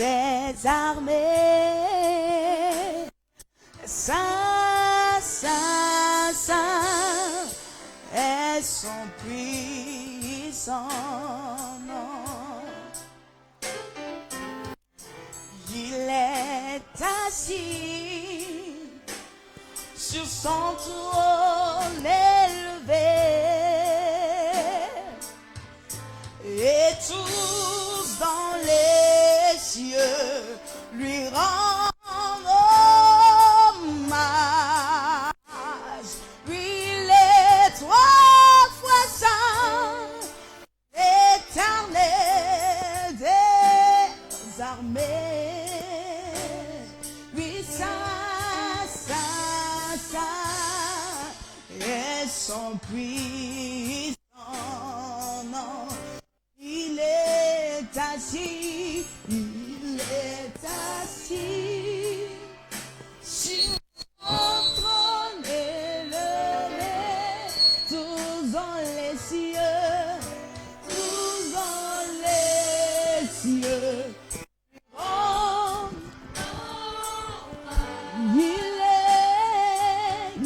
des armées. Saint, Saint, Saint est son puissant nom. Il est assis sur son trône élevé, et tous dans les cieux lui rendent hommage. Lui, il est trois fois saint, éternel des armées. Lui, saint, saint, saint est son puissant nom. Il est assis, sur son trône élevé, tous dans les cieux, tous dans les cieux. Oh, il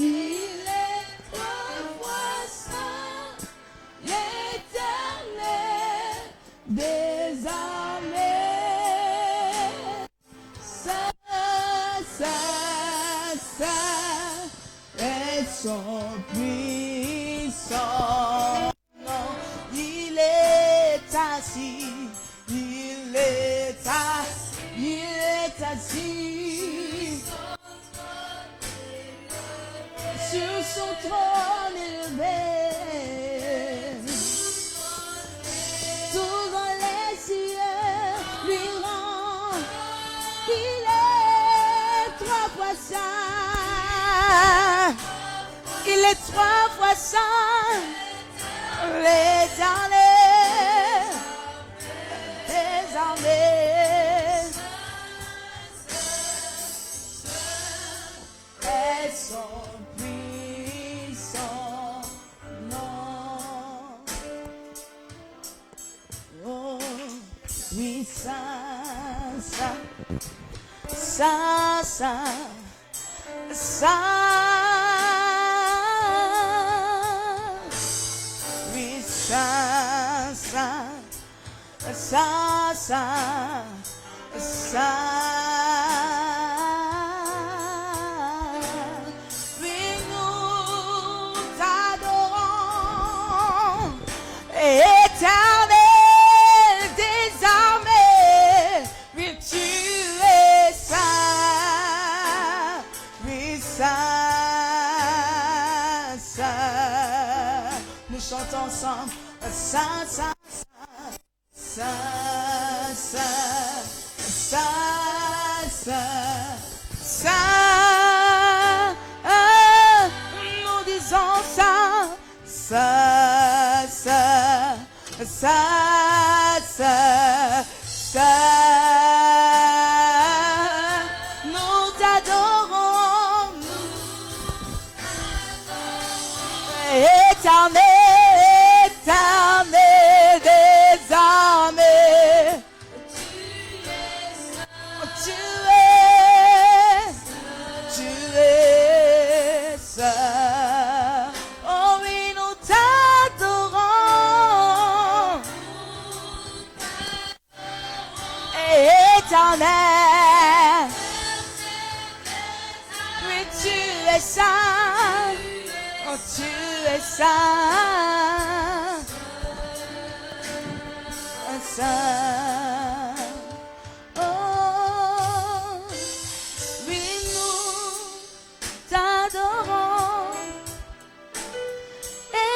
est trois fois saint, l'éternel des armées. Saint, Saint, Saint est son puissant nom. Il est assis, il est assis sur son trône élevé. Tout dans les cieux lui rend. Il est trois fois saint. Il est trois fois saint. L'éternel des armées. Et son puissant nom. Oh, oui, saint, saint, saint, saint, saint. Oui, saint, saint, saint, saint, saint. Oui, nous t'adorons, éternel des armées. Oui, tu es saint, oui, saint, saint. Nous chantons ensemble, saint, saint, saint, saint, saint, saint, saint. Nous disons saint, saint, saint, saint, saint, saint. Nous t'adorons, éternel, éternel des armées. Tu es saint. Oh oui, nous t'adorons, éternel. Oui, tu es saint. Oh, tu es saint, saint. Oh, oui, nous t'adorons,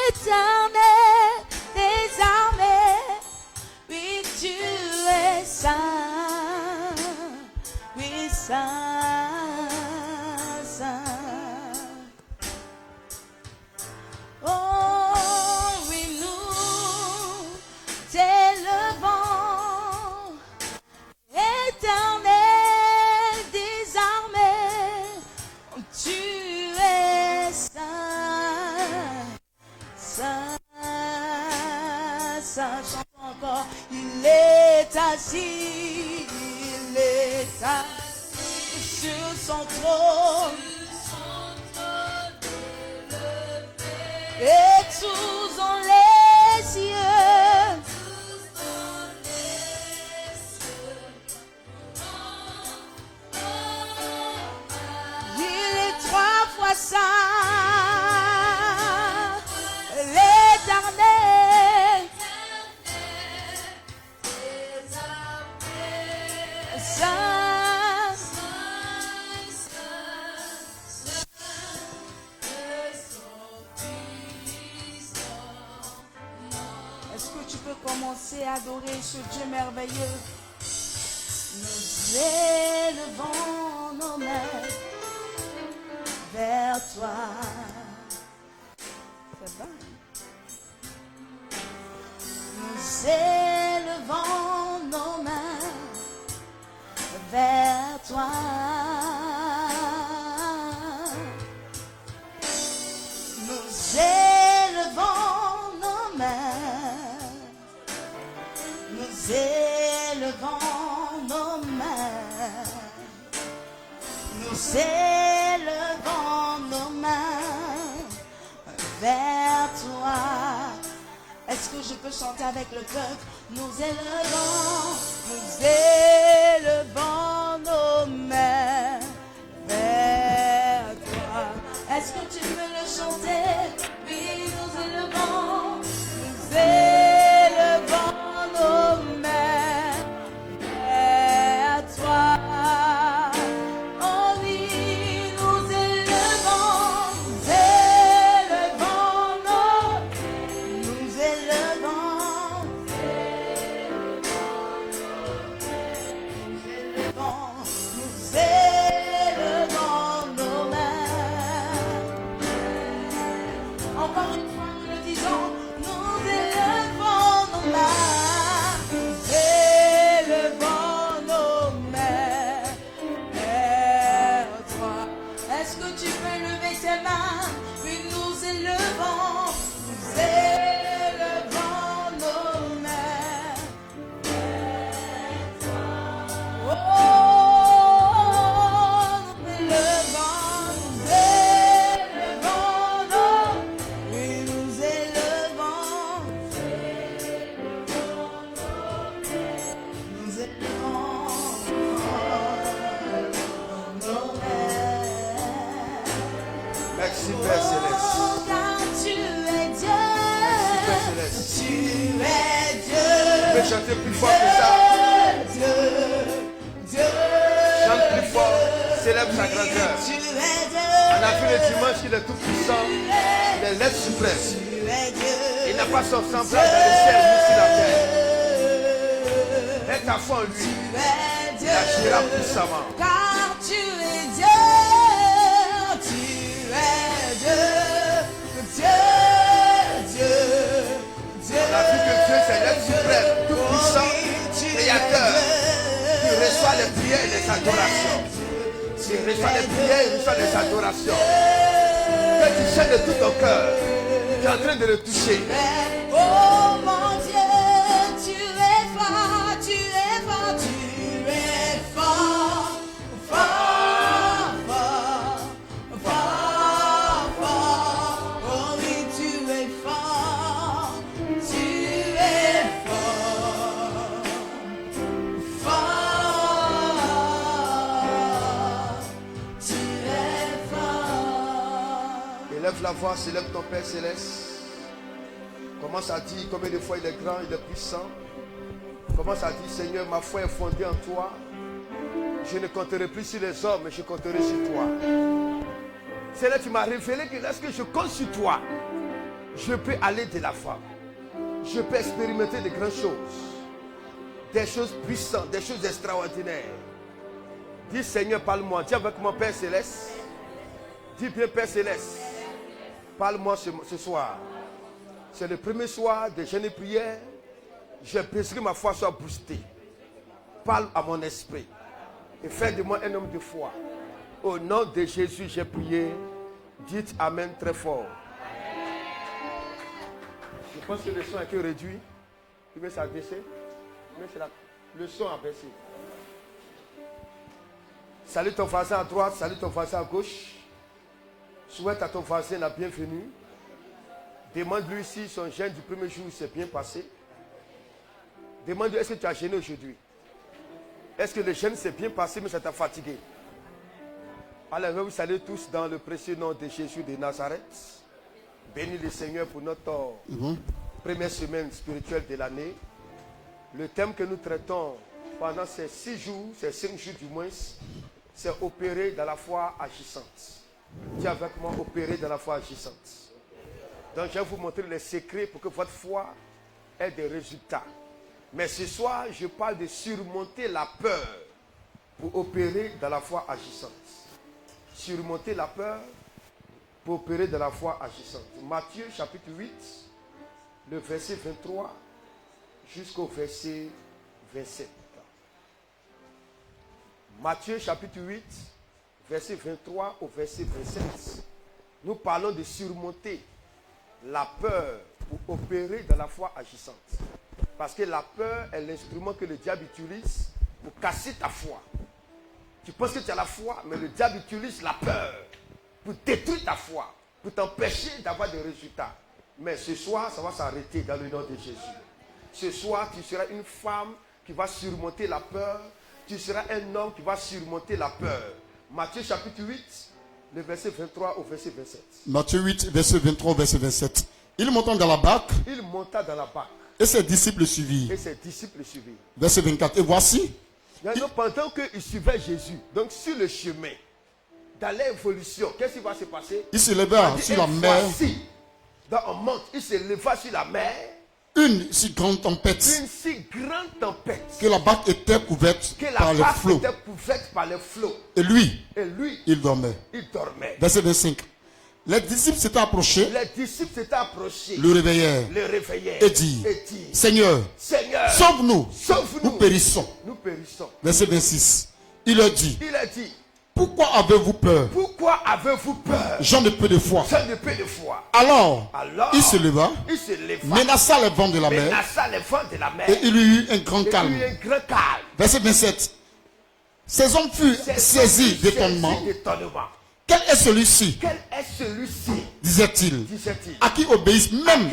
éternel des armées. Oui, tu es saint, oui, saint, saint. Oh, oui, nous t'élevons, éternel des armées. Tu es saint, saint, saint. Chantons encore. Il est assis, il sur son trône. Et tous ont les yeux. Il est 3 fois saint, l'Éternel. Saint. Est-ce que tu peux commencer à adorer ce Dieu merveilleux? Nous élevons nos mains vers toi. C'est bon. Nous élevons nos mains vers toi. Nous élevons nos mains. Nous élevons nos mains. Nous élevons nos mains vers toi. Est-ce que je peux chanter avec le peuple? Nous élevons nos mains vers toi. Est-ce que tu peux le chanter? Oui, nous élevons nos mains vers toi. Oh oui, nous élevons nos mains. Encore une fois, nous le disons, nous élevons nos mains. Nous élevons nos mains vers toi. Est-ce que tu peux lever tes mains? Oui, nous élevons nos mains vers toi. Oh, nous élevons nos, oui, nous élevons nos mains. Merci Père Céleste. Car tu es Dieu. Père Céleste. Tu es Dieu. Tu peux chanter plus fort que ça. Dieu. Chante plus fort. Célèbre sa grandeur. Tu es Dieu. On a vu le dimanche, il est tout puissant. Il est l'être suprême. Tu es Dieu. Il n'a pas son semblable dans le ciel ni sur la terre. Mets ta foi en lui. Tu es Il Dieu. agira puissamment. Car tu es Dieu. Tu es Dieu. Dieu. On a vu que Dieu c'est l'être suprême, tout puissant, créateur, qui reçoit les prières et les adorations. Il reçoit les prières, il reçoit les adorations. Que tu sais de tout ton cœur, tu es en train de le toucher. Oh mon Dieu, tu es fort, tu es fort, tu es fort, fort, fort, fort, fort. Oh oui, tu es fort, tu es fort, fort, tu es fort. Élève la voix, célèbre ton Père Céleste. Commence à dire combien de fois il est grand, il est puissant. Commence à dire, Seigneur, ma foi est fondée en toi. Je ne compterai plus sur les hommes, mais je compterai sur toi. Seigneur, tu m'as révélé que lorsque je compte sur toi, je peux aller de l'avant. Je peux expérimenter de grandes choses. Des choses puissantes, des choses extraordinaires. Dis, Seigneur, parle-moi. Dis avec mon Père Céleste. Dis bien, Père Céleste. Parle-moi ce soir. C'est le premier soir de jeûne et prière. J'ai besoin que ma foi soit boostée. Parle à mon esprit. Et fais de moi un homme de foi. Au nom de Jésus, j'ai prié. Dites Amen très fort. Je pense que le son a été réduit. Tu veux s'abaisser? Le son a baissé. Salue ton voisin à droite, salue ton voisin à gauche. Souhaite à ton voisin la bienvenue. Demande-lui si son jeûne du premier jour s'est bien passé. Demande-lui, est-ce que tu as jeûné aujourd'hui? Est-ce que le jeûne s'est bien passé, mais ça t'a fatigué? Alors, vous saluez tous dans le précieux nom de Jésus de Nazareth. Bénis le Seigneur pour notre première semaine spirituelle de l'année. Le thème que nous traitons pendant ces 6 jours, ces 5 jours du moins, c'est opérer dans la foi agissante. Dis avec moi, opérer dans la foi agissante. Donc, je vais vous montrer les secrets pour que votre foi ait des résultats. Mais ce soir, je parle de surmonter la peur pour opérer dans la foi agissante. Surmonter la peur pour opérer dans la foi agissante. Matthieu chapitre 8, le verset 23 jusqu'au verset 27. Matthieu chapitre 8, verset 23 au verset 27. Nous parlons de surmonter la peur pour opérer dans la foi agissante. Parce que la peur est l'instrument que le diable utilise pour casser ta foi. Tu penses que tu as la foi, mais le diable utilise la peur pour détruire ta foi, pour t'empêcher d'avoir des résultats. Mais ce soir, ça va s'arrêter dans le nom de Jésus. Ce soir, tu seras une femme qui va surmonter la peur. Tu seras un homme qui va surmonter la peur. Matthieu chapitre 8, le verset 23 au verset 27. Matthieu 8, verset 23 au verset 27. Il monta dans la barque. Il monta dans la barque. Et ses disciples le suivirent. Et ses disciples le suivirent. Verset 24. Et voici. Donc, pendant qu'ils suivaient Jésus, donc sur le chemin, dans l'évolution, qu'est-ce qui va se passer? Il se leva sur la mer. Voici, dans un monte, il se leva sur la mer. Une si grande tempête. Une si grande tempête. Que la barque était couverte Que par la les barque flots. était couverte par les flots. Et lui, il dormait. dormait. Verset 25. Les disciples s'étaient approchés. Les disciples s'étaient approchés. Le réveillèrent. Et dit, Seigneur, sauve-nous. Sauve-nous. Nous périssons. Nous périssons. Verset 26. Il leur dit, pourquoi avez-vous peur? Pourquoi avez-vous peur? Gens de peu de foi. Gens de peu de foi. Alors, il se leva, menaça les vents de la mer, et il y eut un grand calme. Verset 27. Ces hommes furent saisis d'étonnement. Quel est celui-ci? Disait-il. À qui obéissent même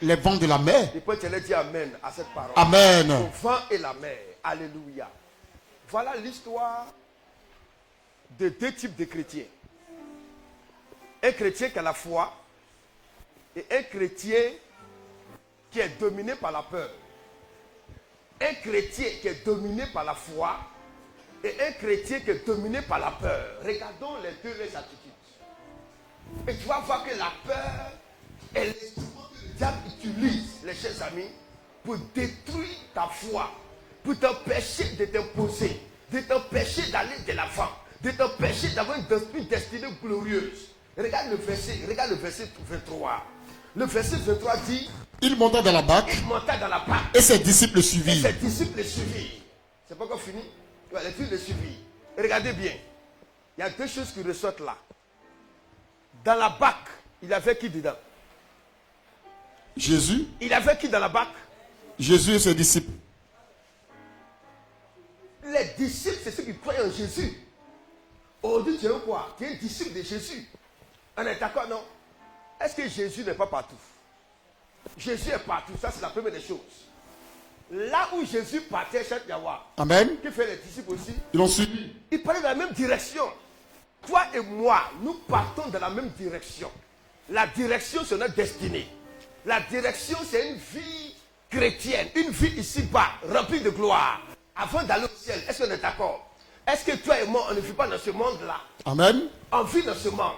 les vents de la mer? Et puis tu allais dire amen à cette parole. Amen. Le vent et la mer. Alléluia. Voilà l'histoire de 2 types de chrétiens. Un chrétien qui a la foi et un chrétien qui est dominé par la peur. Un chrétien qui est dominé par la foi et un chrétien qui est dominé par la peur. Regardons les deux attitudes. Et tu vas voir que la peur est l'instrument que le diable utilise, les chers amis, pour détruire ta foi, pour t'empêcher de t'imposer, de t'empêcher d'aller de l'avant, de t'empêcher d'avoir une destinée glorieuse. Regarde le verset 23. Le verset 23 dit, il monta dans la barque, et ses disciples le suivirent. C'est pas encore fini? Les filles le suivirent. Regardez bien. Il y a 2 choses qui ressortent là. Dans la barque, il y avait qui dedans? Jésus. Il y avait qui dans la barque? Jésus et ses disciples. Les disciples, c'est ceux qui croient en Jésus. Aujourd'hui, tu es quoi? Tu es un disciple de Jésus. On est d'accord, non? Est-ce que Jésus n'est pas partout? Jésus est partout. Ça, c'est la première des choses. Là où Jésus partait, chaque Yahweh. Amen. Qui fait les disciples aussi? Ils l'ont suivi. Ils parlaient dans la même direction. Toi et moi, nous partons dans la même direction. La direction, c'est notre destinée. La direction, c'est une vie chrétienne, une vie ici-bas, remplie de gloire. Avant d'aller au ciel, est-ce qu'on est d'accord? Est-ce que toi et moi, on ne vit pas dans ce monde-là? Amen. On vit dans ce monde.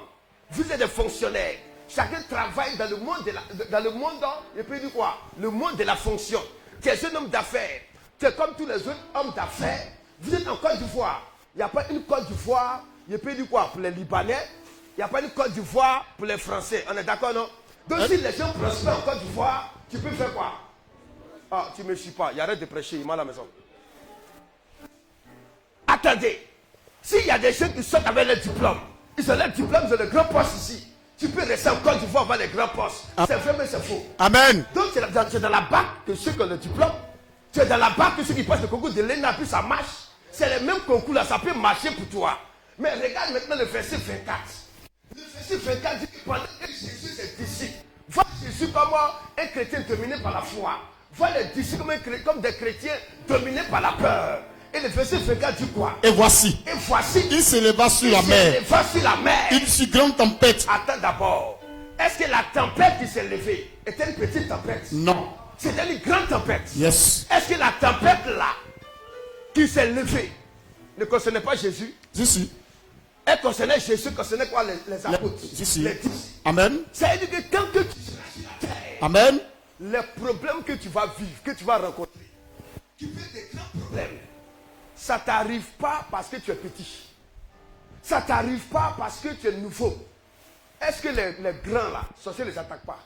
Vous êtes des fonctionnaires. Chacun travaille dans le monde dans le monde, et puis dit quoi? Le monde de la fonction. Tu es un homme d'affaires. Tu es comme tous les autres hommes d'affaires. Vous êtes en Côte d'Ivoire. Il n'y a pas une Côte d'Ivoire, et puis dit quoi? Pour les Libanais. Il n'y a pas une Côte d'Ivoire pour les Français. On est d'accord, non? Donc si les gens prospèrent en Côte d'Ivoire, tu peux faire quoi? Ah, tu ne me suis pas. Il arrête de prêcher, il m'a à la maison. Attendez. S'il y a des gens qui sortent avec le diplôme, ils ont le diplôme, ils ont le grand poste ici. Tu peux rester en Côte d'Ivoire avoir les grands postes. C'est vrai, mais c'est faux. Amen. Donc tu es dans la barque de ceux qui ont le diplôme. Tu es dans la barque de ceux qui passent le concours de l'ENA, puis ça marche. C'est le même concours là, ça peut marcher pour toi. Mais regarde maintenant le verset 24. Le verset 24 dit que pendant que Jésus ses disciples voient Jésus comme un chrétien dominé par la foi, voient les disciples comme des chrétiens dominés par la peur. Et le verset 24 dit quoi? Et voici, il s'éleva sur la mer. Une si grande tempête. Attends d'abord. Est-ce que la tempête qui s'est levée était une petite tempête? Non. C'était une grande tempête. Yes. Est-ce que la tempête là qui s'est levée ne concernait pas Jésus? Si. Elle concernait Jésus, concernait quoi? Les apôtres. Les disciples. Amen. Ça veut dire que tant que tu seras sur la terre, amen, les problèmes que tu vas vivre, que tu vas rencontrer, qui peuvent être des grands problèmes, ça ne t'arrive pas parce que tu es petit. Ça ne t'arrive pas parce que tu es nouveau. Est-ce que les grands là, sorciers ne les attaquent pas?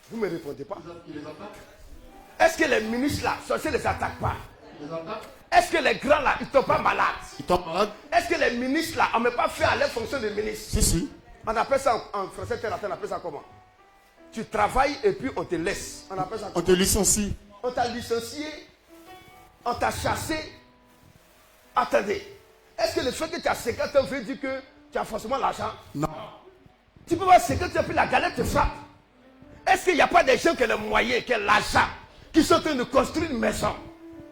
Vous ne me répondez pas. Est-ce que les ministres là, sorciers ne les attaquent pas? Est-ce que les grands là, ils ne tombent pas malades? Ils tombent malades. Est-ce que les ministres là, on ne met pas fait à leur fonction de ministre? Si. On appelle ça en français, on appelle ça comment? Tu travailles et puis on te laisse. On appelle ça comment? On te licencie. On t'a licencié, on t'a chassé. Attendez, est-ce que le fait que tu as 50 ans veut dire que tu as forcément l'argent? Non. Tu peux avoir 50 ans puis la galette te frappe. Est-ce qu'il n'y a pas des gens qui ont les moyens, qui ont l'argent, qui sont en train de construire une maison?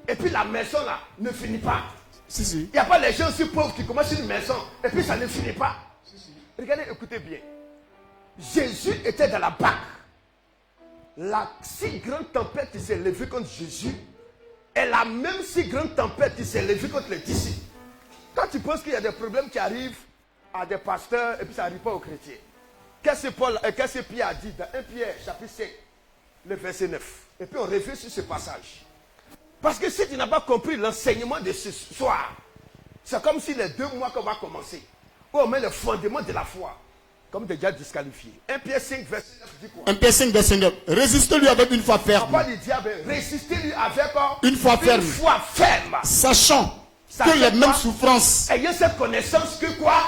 Et puis la maison là ne finit pas. Si. Il n'y a pas les gens aussi pauvres qui commencent une maison et puis ça ne finit pas. Si. Regardez, écoutez bien. Jésus était dans la barque. La si grande tempête qui s'est levée contre Jésus est la même si grande tempête qui s'est levée contre les disciples. Quand tu penses qu'il y a des problèmes qui arrivent à des pasteurs et puis ça n'arrive pas aux chrétiens, qu'est-ce que Pierre a dit dans 1 Pierre chapitre 5, le verset 9? Et puis on revient sur ce passage. Parce que si tu n'as pas compris l'enseignement de ce soir, c'est comme si les 2 mois qu'on va commencer, où on met le fondement de la foi, comme déjà disqualifié. 1 Pierre 5, verset 9 dit quoi? 1 Pierre 5, verset 9. Résistez-lui avec une foi ferme. Pas du diable, résistez-lui avec une foi ferme. Une foi ferme. Sachant que les mêmes souffrances. Ayant cette connaissance que quoi?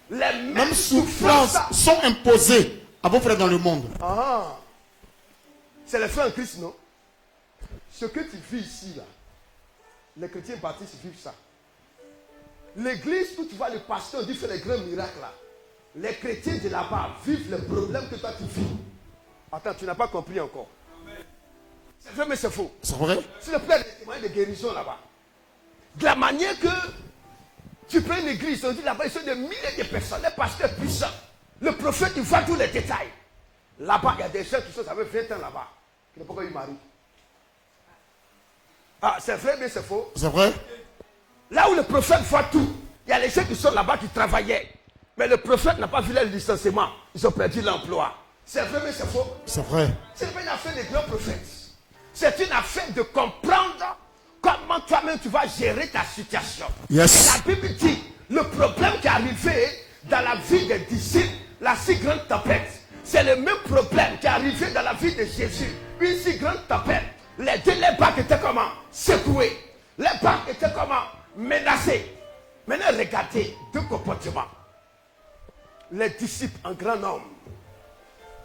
Les mêmes souffrances sont imposées à vos frères dans le monde. C'est les frères en Christ, non? Ce que tu vis ici, là, les chrétiens baptistes vivent ça. L'église où tu vois le pasteur dit fait les grands miracles là. Les chrétiens de là-bas vivent les problèmes que toi tu vis. Attends, tu n'as pas compris encore. C'est vrai mais c'est faux. C'est vrai? C'est le père des témoignages de guérison là-bas. De la manière que tu prends une église, on dit là-bas, ils sont des milliers de personnes, les pasteurs puissants. Le prophète, il voit tous les détails. Là-bas, il y a des gens qui sont, ça fait 20 ans là-bas, qui n'ont pas eu mari. Ah, c'est vrai, mais c'est faux. C'est vrai? Là où le prophète voit tout, il y a les gens qui sont là-bas qui travaillaient. Mais le prophète n'a pas vu le licenciement. Ils ont perdu l'emploi. C'est vrai, mais c'est faux. C'est vrai. Ce n'est pas une affaire des grands prophètes. C'est une affaire de comprendre comment toi-même tu vas gérer ta situation. Yes. Et la Bible dit, le problème qui est arrivé dans la vie des disciples, la si grande tempête, c'est le même problème qui est arrivé dans la vie de Jésus. Une si grande tempête. Les barques étaient comment? Secouées. Les barques étaient comment? Menacées. Maintenant, regardez deux comportements. Les disciples en grand nombre,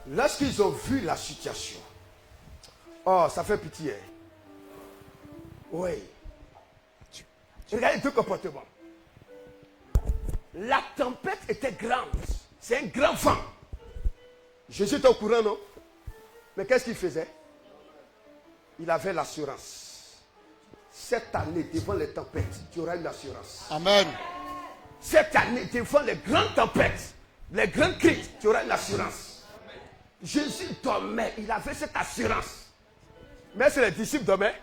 lorsqu'ils ont vu la situation, oh, ça fait pitié. Oui. Regardez deux comportements. La tempête était grande. C'est un grand vent. Jésus était au courant, non? Mais qu'est-ce qu'il faisait? Il avait l'assurance. Cette année, devant les tempêtes, tu auras une assurance. Amen. Cette année, devant les grandes tempêtes, les grandes crises, tu auras une assurance. Jésus dormait, il avait cette assurance. Mais est-ce que les disciples dormaient?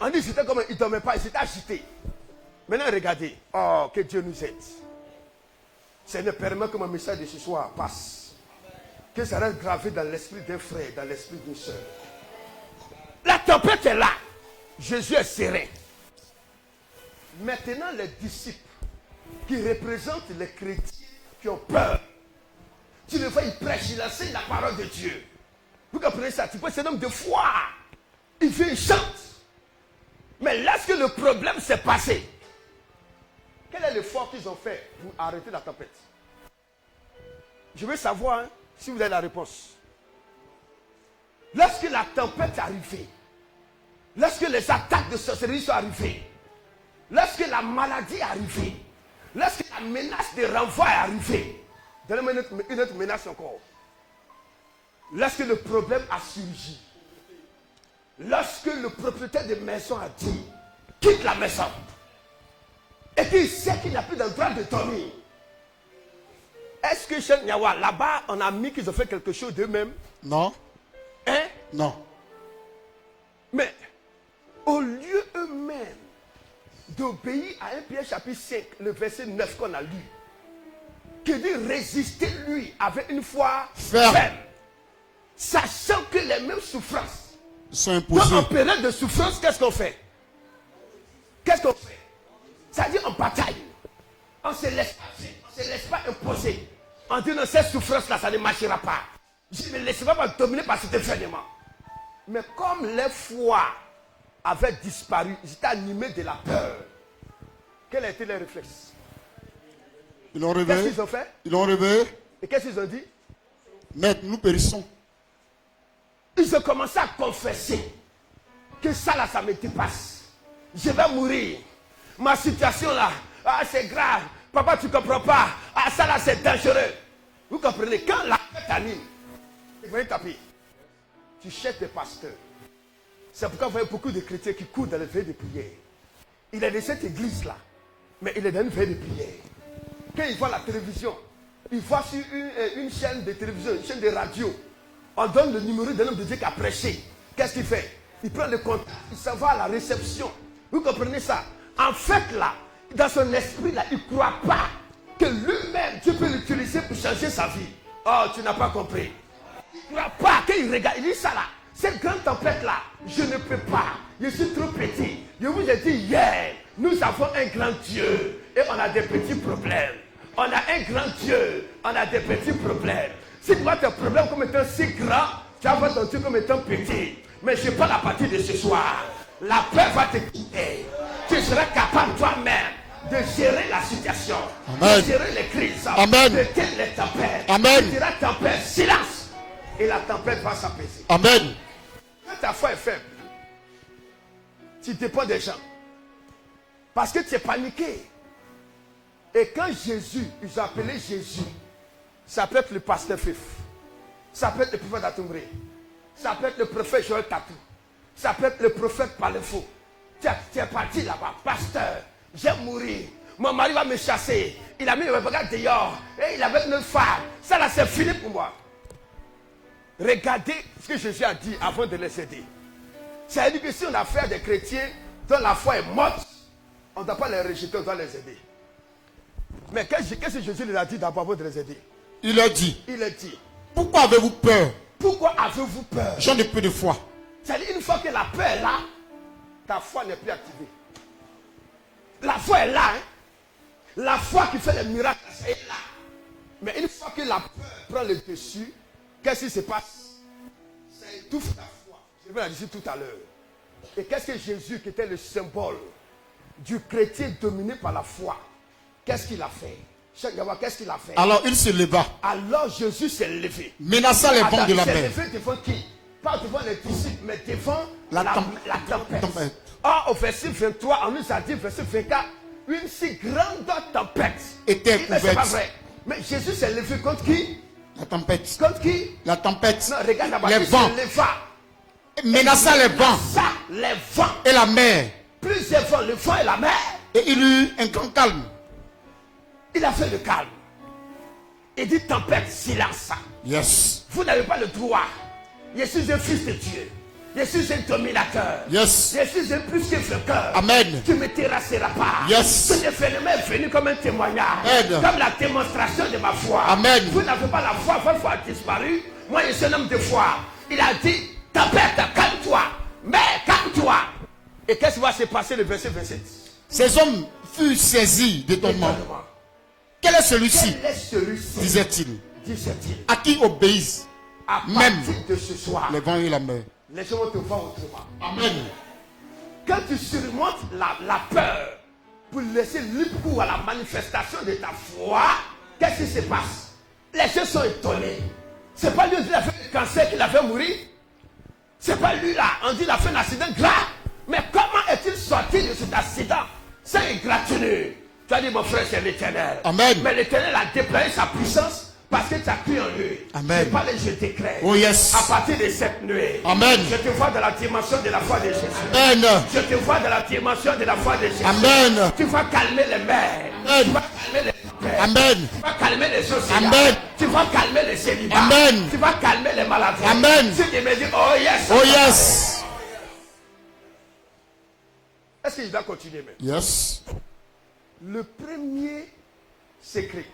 On dit c'était comme ils ne dormaient pas, ils étaient agités. Maintenant, regardez. Oh, que Dieu nous aide. Seigneur, permet que mon message de ce soir passe. Que ça reste gravé dans l'esprit d'un frère, dans l'esprit d'une soeur. La tempête est là. Jésus est serein. Maintenant, les disciples qui représentent les chrétiens qui ont peur. Tu le vois, il prêche, il enseigne la parole de Dieu. Vous comprenez ça? Tu peux, c'est un homme de foi. Il vient, il chante. Mais lorsque le problème s'est passé, quel est l'effort qu'ils ont fait pour arrêter la tempête? Je veux savoir si vous avez la réponse. Lorsque la tempête est arrivée, lorsque les attaques de sorcellerie sont arrivées, lorsque la maladie est arrivée, lorsque la menace de renvoi est arrivée, donnez-moi une autre menace encore. Lorsque le problème a surgi, lorsque le propriétaire de maison a dit, quitte la maison, et qu'il sait qu'il n'a plus d'endroit de dormir, est-ce que chez Nyawa, là-bas, on a mis qu'ils ont fait quelque chose d'eux-mêmes? Non. Hein? Non. Mais, au lieu eux-mêmes d'obéir à 1 Pierre chapitre 5, le verset 9 qu'on a lu, qui dit résister lui avec une foi ferme, sachant que les mêmes souffrances sont imposées. En période de souffrance, qu'est-ce qu'on fait? Qu'est-ce qu'on fait? C'est-à-dire en bataille. On ne se laisse pas imposer. On dit non, cette souffrance-là, ça ne marchera pas. Je ne me laisserai pas dominer par cet enfermement. Mais comme les foi avaient disparu, ils étaient animés de la peur. Quel a été leur réflexe? Ils l'ont réveillé. Qu'est-ce qu'ils ont fait? Ils l'ont réveillé. Et qu'est-ce qu'ils ont dit? Maître, nous périssons. Ils ont commencé à confesser que ça là, ça me dépasse. Je vais mourir. Ma situation là, c'est grave. Papa, tu ne comprends pas. Ça là, c'est dangereux. Vous comprenez? Quand la fête t'anime, ils vont taper. Tu cherches des pasteurs. C'est pourquoi vous voyez beaucoup de chrétiens qui courent dans les veilles de prière. Il est de cette église-là, mais il est dans une veille de prière. Quand il voit la télévision, il voit sur une chaîne de télévision, une chaîne de radio, on donne le numéro d'un homme de Dieu qui a prêché. Qu'est-ce qu'il fait? Il prend le contact, il s'en va à la réception. Vous comprenez ça? En fait, là, dans son esprit, là, il ne croit pas que lui-même, Dieu peut l'utiliser pour changer sa vie. Oh, tu n'as pas compris. Il ne croit pas qu'il regarde. Il dit ça là. Cette grande tempête-là, je ne peux pas. Je suis trop petit. Je vous ai dit hier, nous avons un grand Dieu et on a des petits problèmes. On a un grand Dieu, on a des petits problèmes. Si tu vois tes problèmes comme étant si grands, tu vas voir ton Dieu comme étant petit. Mais je parle à partir de ce soir. La peur va te quitter. Tu seras capable toi-même de gérer la situation, Amen. de gérer les crises, Amen. de tenir les tempêtes. Amen. Tu diras tempête, silence. Et la tempête va s'apaiser. Amen. Quand ta foi est faible, tu dépends des gens. Parce que tu es paniqué. Et quand Jésus, ils ont appelé Jésus, ça peut être le pasteur Fif, ça peut être le prophète Atumbré, ça peut être le prophète Joël Tatou, ça peut être le prophète Palefo. Tu es parti là-bas, pasteur, j'ai mouru, mon mari va me chasser, il a mis le regard dehors, et il avait une femme, ça là c'est fini pour moi. Regardez ce que Jésus a dit avant de les aider. C'est-à-dire que si on a affaire des chrétiens dont la foi est morte, on ne doit pas les rejeter, on doit les aider. Mais qu'est-ce que Jésus leur a dit d'abord avant de les aider? Il a dit. Il a dit. Pourquoi avez-vous peur? Pourquoi avez-vous peur? J'en ai peu de foi. C'est-à-dire une fois que la peur est là, ta foi n'est plus activée. La foi est là. Hein? La foi qui fait les miracles, elle est là. Mais une fois que la peur prend le dessus, qu'est-ce qui se passe? Ça étouffe ta foi. Je vais la dire tout à l'heure. Et qu'est-ce que Jésus, qui était le symbole du chrétien dominé par la foi, qu'est-ce qu'il a fait? Qu'est-ce qu'il a fait? Alors il se leva. Alors Jésus s'est levé. Menaça les vents de la mer. Il s'est levé devant qui? Pas devant les disciples, mais devant la tempête. Or, au verset 23, on nous a dit, verset 24, une si grande tempête était couverte. C'est pas couverte. vrai. Mais Jésus s'est levé contre qui? La tempête. Contre qui? La tempête. Non, regarde là-bas. Les vents. Menaça les vents. Les vents. Et la mer. Plusieurs vents, le vent et la mer. Et il eut un grand calme. Il a fait le calme. Il dit tempête, silence. Yes. Vous n'avez pas le droit. Je suis un fils de Dieu. Je suis un dominateur. Yes. Je suis un plus que vainqueur. Amen. Tu ne me terrasseras pas. Yes. Ce événement est venu comme un témoignage. Amen. Comme la démonstration de ma foi. Amen. Vous n'avez pas la foi, votre foi a disparu. Moi, je suis un homme de foi. Il a dit, tempête, calme-toi. Mais calme-toi. Et qu'est-ce qui va se passer le verset 27? Ces hommes furent saisis d'étonnement. Quel est celui-ci? Disait-il. À qui obéissent à même de ce soir les vents et la mer. Laissez-moi te voir autrement. Amen. Quand tu surmontes la peur pour laisser libre cours à la manifestation de ta foi, qu'est-ce qui se passe? Les gens sont étonnés. C'est pas lui qui a fait le cancer qu'il a fait mourir. C'est pas lui là. On dit qu'il a fait un accident grave. Mais comment est-il sorti de cet accident c'est égratigné. Tu as dit, mon frère, c'est l'Éternel. Amen. Mais l'Éternel a déployé sa puissance parce que tu as cru en lui. Amen. Je décrète. Oh yes. À partir de cette nuit. Amen. Je te vois dans la dimension de la foi de Jésus. Amen. Je te vois dans la dimension de la foi de Jésus. Amen. Tu vas calmer les mères. Amen. Tu vas calmer les pères. Amen. Tu vas calmer les sociétés. Amen. Tu vas calmer les célibats. Amen. Tu vas calmer les maladies. Amen. Si tu me dis, oh yes. Oh yes. Est-ce qu'il va continuer même? Yes. Le premier secret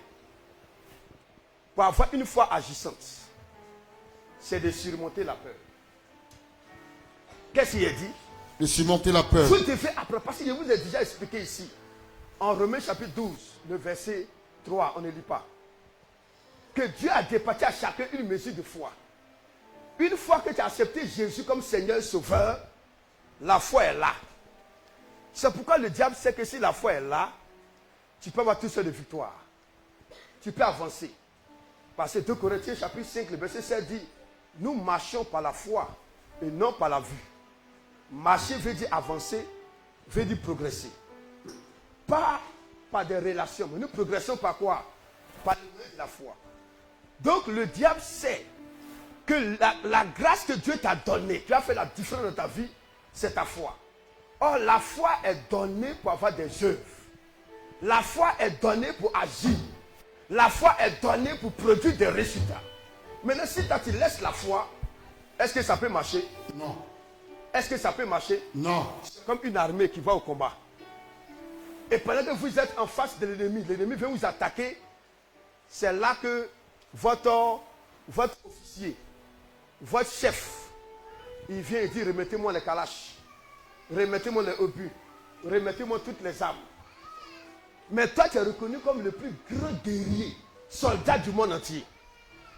pour avoir une foi agissante, c'est de surmonter la peur. Qu'est-ce qu'il a dit? De surmonter la peur. Vous devez apprendre, parce que je vous ai déjà expliqué ici, en Romains chapitre 12, le verset 3, on ne lit pas, que Dieu a départi à chacun une mesure de foi. Une fois que tu as accepté Jésus comme Seigneur Sauveur, la foi est là. C'est pourquoi le diable sait que si la foi est là, tu peux avoir tout seul de victoire. Tu peux avancer. Parce que 2 Corinthiens chapitre 5, le verset 7 dit, nous marchons par la foi et non par la vue. Marcher veut dire avancer, veut dire progresser. Pas par des relations, mais nous progressons par quoi? Par le moyen de la foi. Donc le diable sait que la grâce que Dieu t'a donnée, tu as fait la différence dans ta vie, c'est ta foi. Or, la foi est donnée pour avoir des œuvres. La foi est donnée pour agir. La foi est donnée pour produire des résultats. Maintenant, si tu laisses la foi, est-ce que ça peut marcher? Non. Est-ce que ça peut marcher? Non. C'est comme une armée qui va au combat. Et pendant que vous êtes en face de l'ennemi vient vous attaquer. C'est là que votre officier, votre chef, il vient et dit, remettez-moi les calaches. Remettez-moi les obus. Remettez-moi toutes les armes. Mais toi, tu es reconnu comme le plus grand guerrier, soldat du monde entier.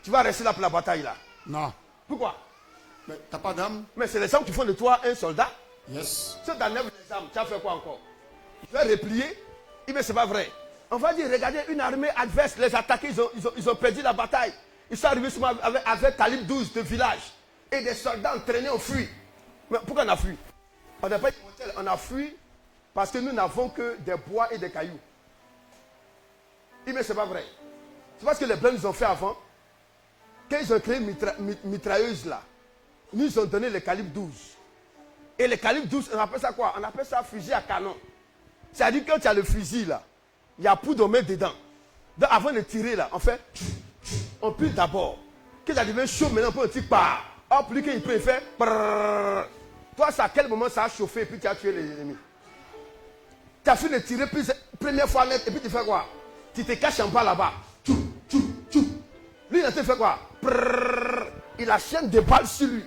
Tu vas rester là pour la bataille là. Non. Pourquoi? Mais tu n'as pas d'âme? Mais c'est les armes qui font de toi un soldat. Yes. Si tu enlèves les armes, tu as fait quoi encore? Tu vas replier? Mais c'est pas vrai. On va dire, regardez, une armée adverse les attaquer, ils ont perdu la bataille. Ils sont arrivés avec calibre 12 de village. Et des soldats entraînés ont fui. Mais pourquoi on a fui? On n'a pas immortel, on a fui parce que nous n'avons que des bois et des cailloux. Mais c'est pas vrai. C'est parce que les Blancs nous ont fait avant. Quand ils ont créé une mitrailleuse là, nous ils ont donné le calibre 12. Et le calibre 12, on appelle ça quoi? On appelle ça fusil à canon. C'est-à-dire que quand tu as le fusil là, il y a poudre de mettre dedans. Donc avant de tirer là, on pile d'abord. Quand ça devient chaud, maintenant on peut tirer par. Hop, lui quand il peut faire. Toi, c'est à quel moment ça a chauffé et puis tu as tué les ennemis? Tu as fini de tirer première fois net et puis tu fais quoi? Tu te caches en bas là-bas. Lui, il a fait quoi? Il a chaîne de balles sur lui.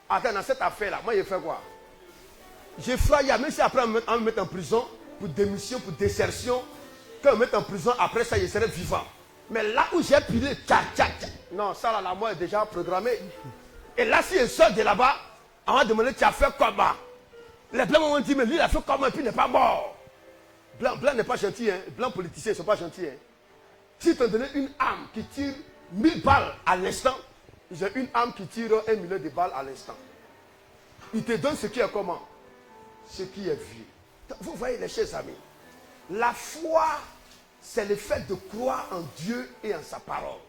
Attends, dans cette affaire-là, moi, il fait quoi? J'ai froid, même si après on me met en prison pour démission, pour désertion, quand on me met en prison, après ça, il serait vivant. Mais là où j'ai pilé, non, ça là, la mort est déjà programmée. Et là, si il sort de là-bas, on va demander, tu as fait comment? Les blancs m'ont dit, mais lui, il a fait comment et puis il n'est pas mort. Blanc n'est pas gentil, hein. Blanc politiciens, ils ne sont pas gentils. Hein. Si tu as donné une arme qui tire 1000 balles à l'instant, j'ai une arme qui tire 1 million de balles à l'instant. Il te donne ce qui est comment? Ce qui est vieux. Vous voyez les chers amis, la foi, c'est le fait de croire en Dieu et en sa parole.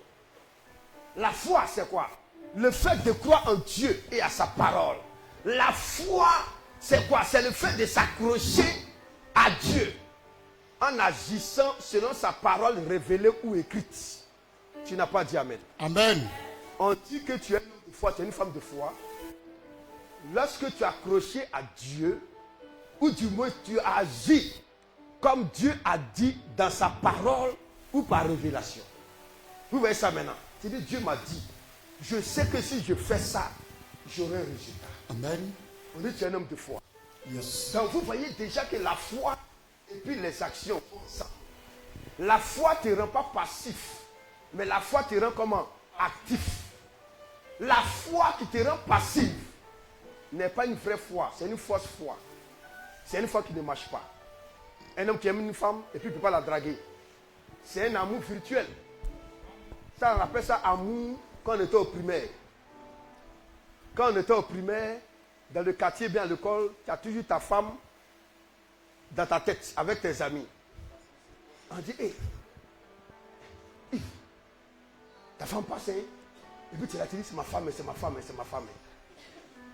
La foi, c'est quoi? Le fait de croire en Dieu et à sa parole. La foi, c'est quoi? C'est le fait de s'accrocher à Dieu en agissant selon sa parole révélée ou écrite. Tu n'as pas dit Amen. Amen. On dit que tu es un homme de foi, tu es une femme de foi. Lorsque tu es accroché à Dieu, ou du moins tu agis comme Dieu a dit dans sa parole ou par révélation. Vous voyez ça maintenant? Tu dis, Dieu m'a dit, je sais que si je fais ça, j'aurai un résultat. Amen. On dit, tu es un homme de foi. Yes. Donc vous voyez déjà que la foi et puis les actions font ça. La foi ne te rend pas passif, mais la foi te rend comment? Actif. La foi qui te rend passif n'est pas une vraie foi, c'est une fausse foi. C'est une foi qui ne marche pas. Un homme qui aime une femme et puis il ne peut pas la draguer. C'est un amour virtuel. Ça, on appelle ça amour quand on était au primaire. Quand on était au primaire, dans le quartier, bien à l'école, tu as toujours ta femme dans ta tête avec tes amis. On dit, hé, ta femme passe, hein? Et puis tu l'as dit, c'est ma femme, c'est ma femme, c'est ma femme.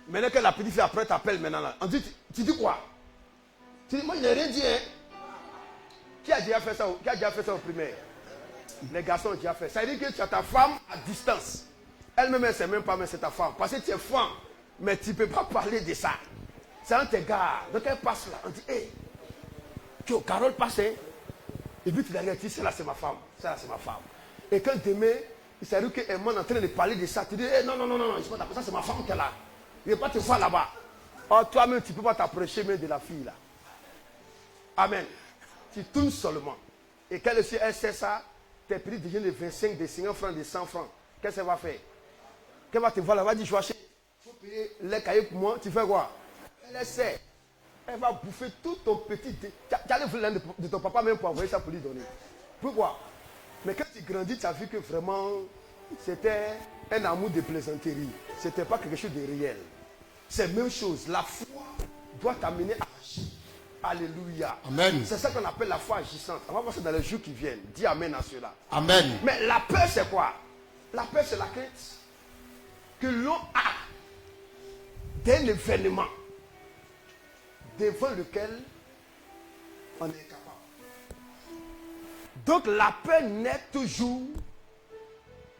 Maintenant que la petite fille après t'appelle maintenant là. On dit, tu dis quoi? Tu dis, moi je n'ai rien dit, hein? Qui a déjà fait ça, qui a déjà fait ça au primaire? Les garçons ont déjà fait. Ça veut dire que tu as ta femme à distance. Elle-même, elle ne sait même pas, mais c'est ta femme. Parce que tu es femme, mais tu ne peux pas parler de ça. C'est un de tes gars. Donc elle passe là. On dit, hé, Carole passe, hein? Et puis tu la regardes, celle-là c'est ma femme. Celle-là c'est ma femme. Et quand demain, il s'est dit qu'elle est en train de parler de ça. Tu dis, hey, non, ça c'est ma femme qui est là. Il ne va pas te voir là-bas. Oh, toi-même, tu ne peux pas t'approcher même de la fille là. Amen. Tu tournes seulement. Et quand elle sait ça, tes prix deviennent de 25, de 50 francs, de 100 francs. Qu'est-ce qu'elle va faire? Qu'elle va te voir là-bas, elle va dire, je vais acheter. Il faut payer les cahiers pour moi. Tu fais quoi? Elle sait. Elle va bouffer tout ton petit... Tu as le volant de ton papa même pour envoyer ça pour lui donner. Pourquoi? Mais quand tu grandis, tu as vu que vraiment, c'était un amour de plaisanterie. Ce n'était pas quelque chose de réel. C'est la même chose. La foi doit t'amener à agir. Alléluia. Amen. C'est ça qu'on appelle la foi agissante. On va voir ça dans les jours qui viennent. Dis amen à cela. Amen. Mais la peur, c'est quoi? La peur, c'est la crainte que l'on a d'un événement devant lequel on est capable. Donc la peur naît toujours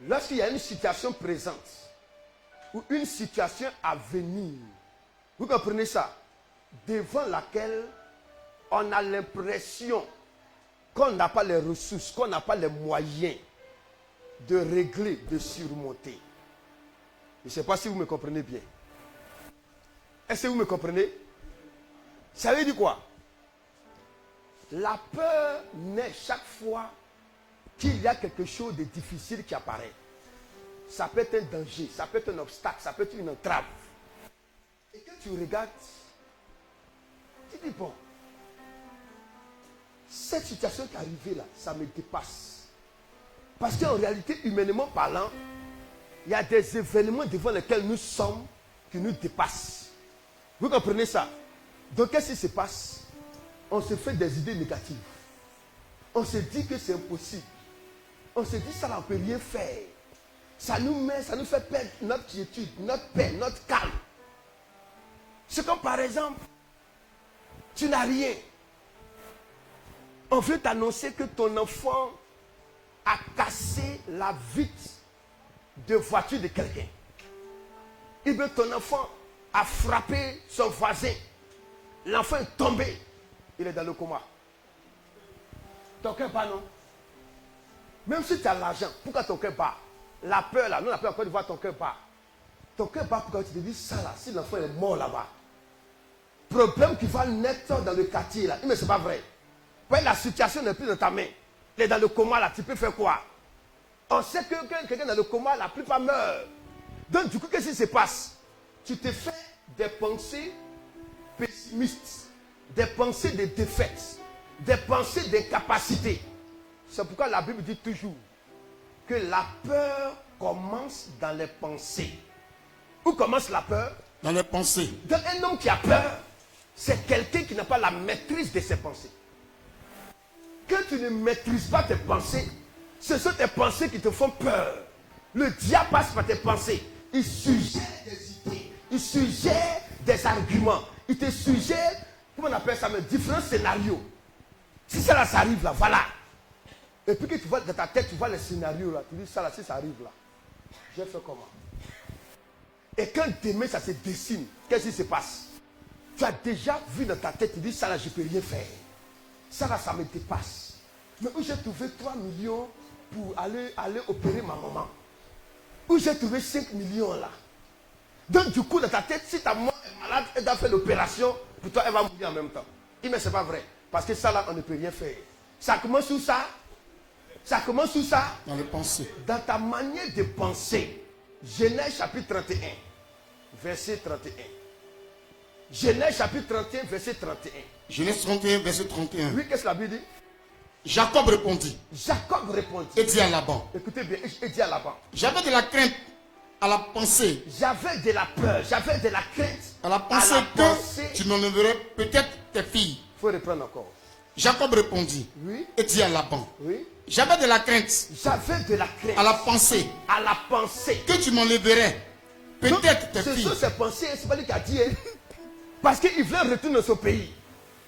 lorsqu'il y a une situation présente ou une situation à venir. Vous comprenez ça? Devant laquelle on a l'impression qu'on n'a pas les ressources, qu'on n'a pas les moyens de régler, de surmonter. Je ne sais pas si vous me comprenez bien. Est-ce que vous me comprenez? Ça veut dire quoi? La peur naît chaque fois qu'il y a quelque chose de difficile qui apparaît. Ça peut être un danger, ça peut être un obstacle, ça peut être une entrave. Et quand tu regardes, tu dis bon, cette situation qui est arrivée là, ça me dépasse. Parce qu'en réalité, humainement parlant, il y a des événements devant lesquels nous sommes qui nous dépassent. Vous comprenez ça? Donc qu'est-ce qui se passe? On se fait des idées négatives. On se dit que c'est impossible. On se dit ça, on ne peut rien faire. Ça nous fait perdre notre quiétude, notre paix, notre calme. C'est comme par exemple, tu n'as rien. On veut t'annoncer que ton enfant a cassé la vitre de voiture de quelqu'un. Et bien ton enfant a frappé son voisin. L'enfant est tombé. Il est dans le coma. Ton cœur bat, non? Même si tu as l'argent, pourquoi ton cœur bat? La peur là, nous on a peur encore de voir ton cœur bat. Ton cœur bat pourquoi tu te dis ça là, si l'enfant est mort là-bas. Problème qui va naître dans le quartier là. Mais c'est pas vrai. Ouais, la situation n'est plus dans ta main. Il est dans le coma là, tu peux faire quoi? On sait que quand quelqu'un est dans le coma, la plupart meurent. Donc du coup, qu'est-ce qui se passe? Tu te fais des pensées pessimistes, des pensées de défaite, des pensées d'incapacité. C'est pourquoi la Bible dit toujours que la peur commence dans les pensées. Où commence la peur? Dans les pensées. Donc un homme qui a peur, c'est quelqu'un qui n'a pas la maîtrise de ses pensées. Quand tu ne maîtrises pas tes pensées, ce sont tes pensées qui te font peur. Le diable passe par tes pensées. Il suggère des idées, il suggère des arguments, il te suggère, comment on appelle ça, mais différents scénarios. Si ça là, ça arrive là, voilà. Et puis que tu vois dans ta tête, tu vois les scénarios là, tu dis ça là, si ça arrive là, je vais faire comment? Et quand demain ça se dessine, qu'est-ce qui se passe? Tu as déjà vu dans ta tête, tu dis ça là, je ne peux rien faire. Ça là, ça me dépasse. Mais où j'ai trouvé 3 millions pour aller opérer ma maman? Où j'ai trouvé 5 millions là? Donc du coup, dans ta tête, si ta maman est malade, elle doit faire l'opération, pour toi, elle va mourir en même temps. Mais ce n'est pas vrai. Parce que ça là, on ne peut rien faire. Ça commence où ça? Ça commence où ça? Dans les pensées. Dans ta manière de penser. Genèse chapitre 31, verset 31. Genèse chapitre 31, verset 31. Genèse 31, verset 31. Oui, qu'est-ce que la Bible dit? Jacob répondit. Jacob répondit. Et dit à Laban. Écoutez bien, et dit à Laban. J'avais de la crainte à la pensée. J'avais de la peur, j'avais de la crainte. À la pensée que tu m'enlèverais peut-être tes filles. faut reprendre encore. Jacob répondit, oui, et dit à Laban, oui, j'avais de la crainte, j'avais de la crainte, à la pensée, que tu m'enlèverais peut-être tes filles. Ce sont ses pensées, c'est pas lui qui a dit, hein? Parce qu'il voulait retourner dans son pays.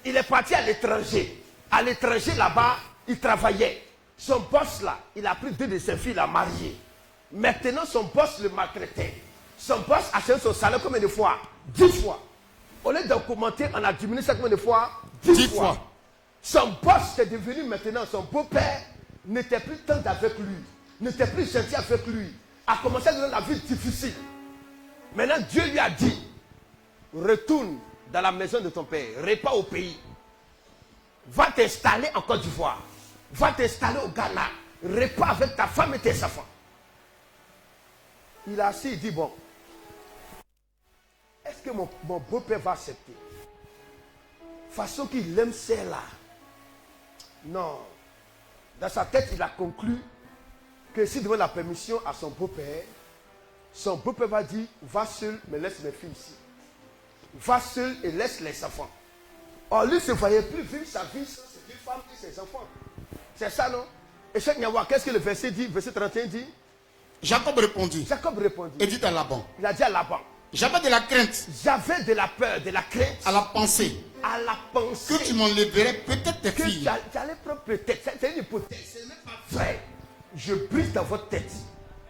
Il est parti à l'étranger. À l'étranger, là-bas, il travaillait. Son boss, là, il a pris 2 de ses filles, l'a marié. Maintenant, son boss le maltraitait. Son boss a changé son salaire combien de fois? 10 fois. Au lieu de commenter, on a diminué ça combien de fois? 10 fois. Son boss est devenu maintenant, son beau-père n'était plus tendre avec lui, n'était plus gentil avec lui, a commencé à donner la vie difficile. Maintenant, Dieu lui a dit, retourne dans la maison de ton père, repars au pays. Va t'installer en Côte d'Ivoire, va t'installer au Ghana, repars avec ta femme et tes enfants. Il a assis, il dit, bon, est-ce que mon beau-père va accepter? Façon qu'il aime celle-là. Non. Dans sa tête, il a conclu que s'il demande la permission à son beau-père va dire, va seul, mais laisse mes filles ici. Va seul et laisse les enfants. Or, lui ne se voyait plus vivre sa vie sans ses 2 femmes et ses enfants. C'est ça, non? Et Cheikh Niawa, qu'est-ce que le verset dit? Verset 31 dit? Jacob répondit. Et dit à Laban. Il a dit à Laban. J'avais de la crainte. J'avais de la peur, de la crainte. À la pensée. Que tu m'enlèverais peut-être tes filles. Tu allais prendre peut-être. C'est une hypothèse. Ce n'est pas vrai. Je brise dans votre tête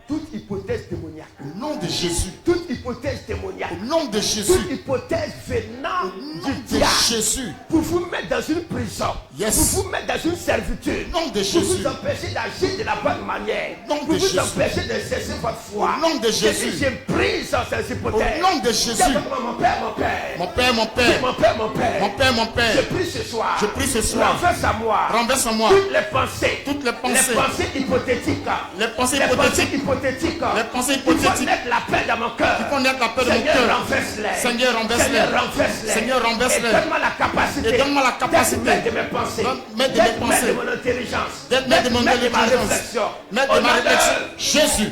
toute hypothèse démoniaque. Au nom de Jésus. Toute hypothèse démoniaque. Au nom de Jésus. Toute hypothèse venant du diable. Jésus. Pour vous mettre dans une prison. Yes. Pour vous mettre dans une servitude. Au nom de Jésus. Pour vous empêcher d'agir de la bonne manière. Au nom de pour vous Jésus. empêcher de cesser votre foi. Au nom de Jésus. J'ai pris sur ces hypothèses. Au nom de Jésus. Mon père, mon père. Mon père, mon père. Mon père, mon père. Mon père, mon père. Je prie ce soir. Je prie ce soir. Renverse à moi. Renverse à moi. Toutes les pensées. Toutes les pensées. Les pensées hypothétiques. Les pensées les hypothétiques. Pensées hypothétiques. Les pensées Il faut hypothétiques. naître la paix dans mon cœur. Il faut naître la paix dans mon Seigneur, cœur. renverse-les. Seigneur, renverse-les. Seigneur, renverse-les. Seigneur, renverse-les. Et donne-moi la capacité. Et donne-moi la capacité. D'être maître de mes pensées. Maître de mes D'être pensées. maître de mon intelligence. D'être maître de mon Maître de ma intelligence. réflexion. Maître de ma réflexion. Jésus.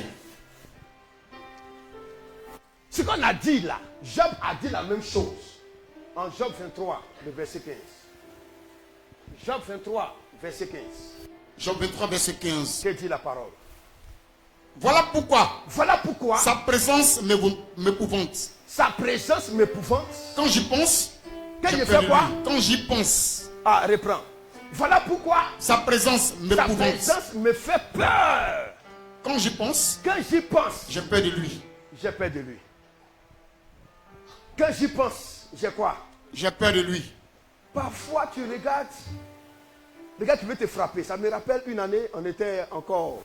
Ce qu'on a dit là, Job a dit la même chose. En Job 23, le verset 15. Job 23, verset 15. Job 23, verset 15. Que dit la parole? Voilà pourquoi. Voilà pourquoi. Sa présence m'épouvante. Sa présence m'épouvante. Quand j'y pense. Quand je fais quoi? Quand j'y pense. Ah, reprends. Voilà pourquoi. Sa présence m'épouvante. Sa présence me fait peur. Quand j'y pense. Quand j'y pense. J'ai peur de lui. J'ai peur de lui. Quand j'y pense, j'ai quoi? J'ai peur de lui. Parfois, tu regardes. Le gars qui veut te frapper. Ça me rappelle une année, on était encore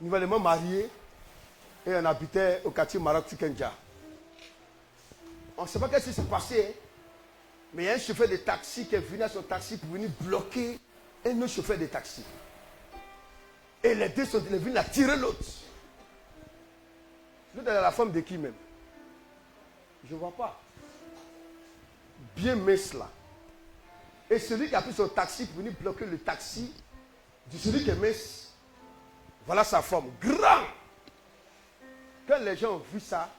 nouvellement mariés et on habitait au quartier Maroc Tikenja. On ne sait pas ce qui s'est passé, hein? Mais il y a un chauffeur de taxi qui est venu à son taxi pour venir bloquer un autre chauffeur de taxi. Et les deux sont venus à tirer l'autre. L'autre est la femme de qui même? Je ne vois pas. Bien mince là. Et celui qui a pris son taxi pour venir bloquer le taxi de celui qui est mince, voilà sa forme. Grand. Quand les gens ont vu ça,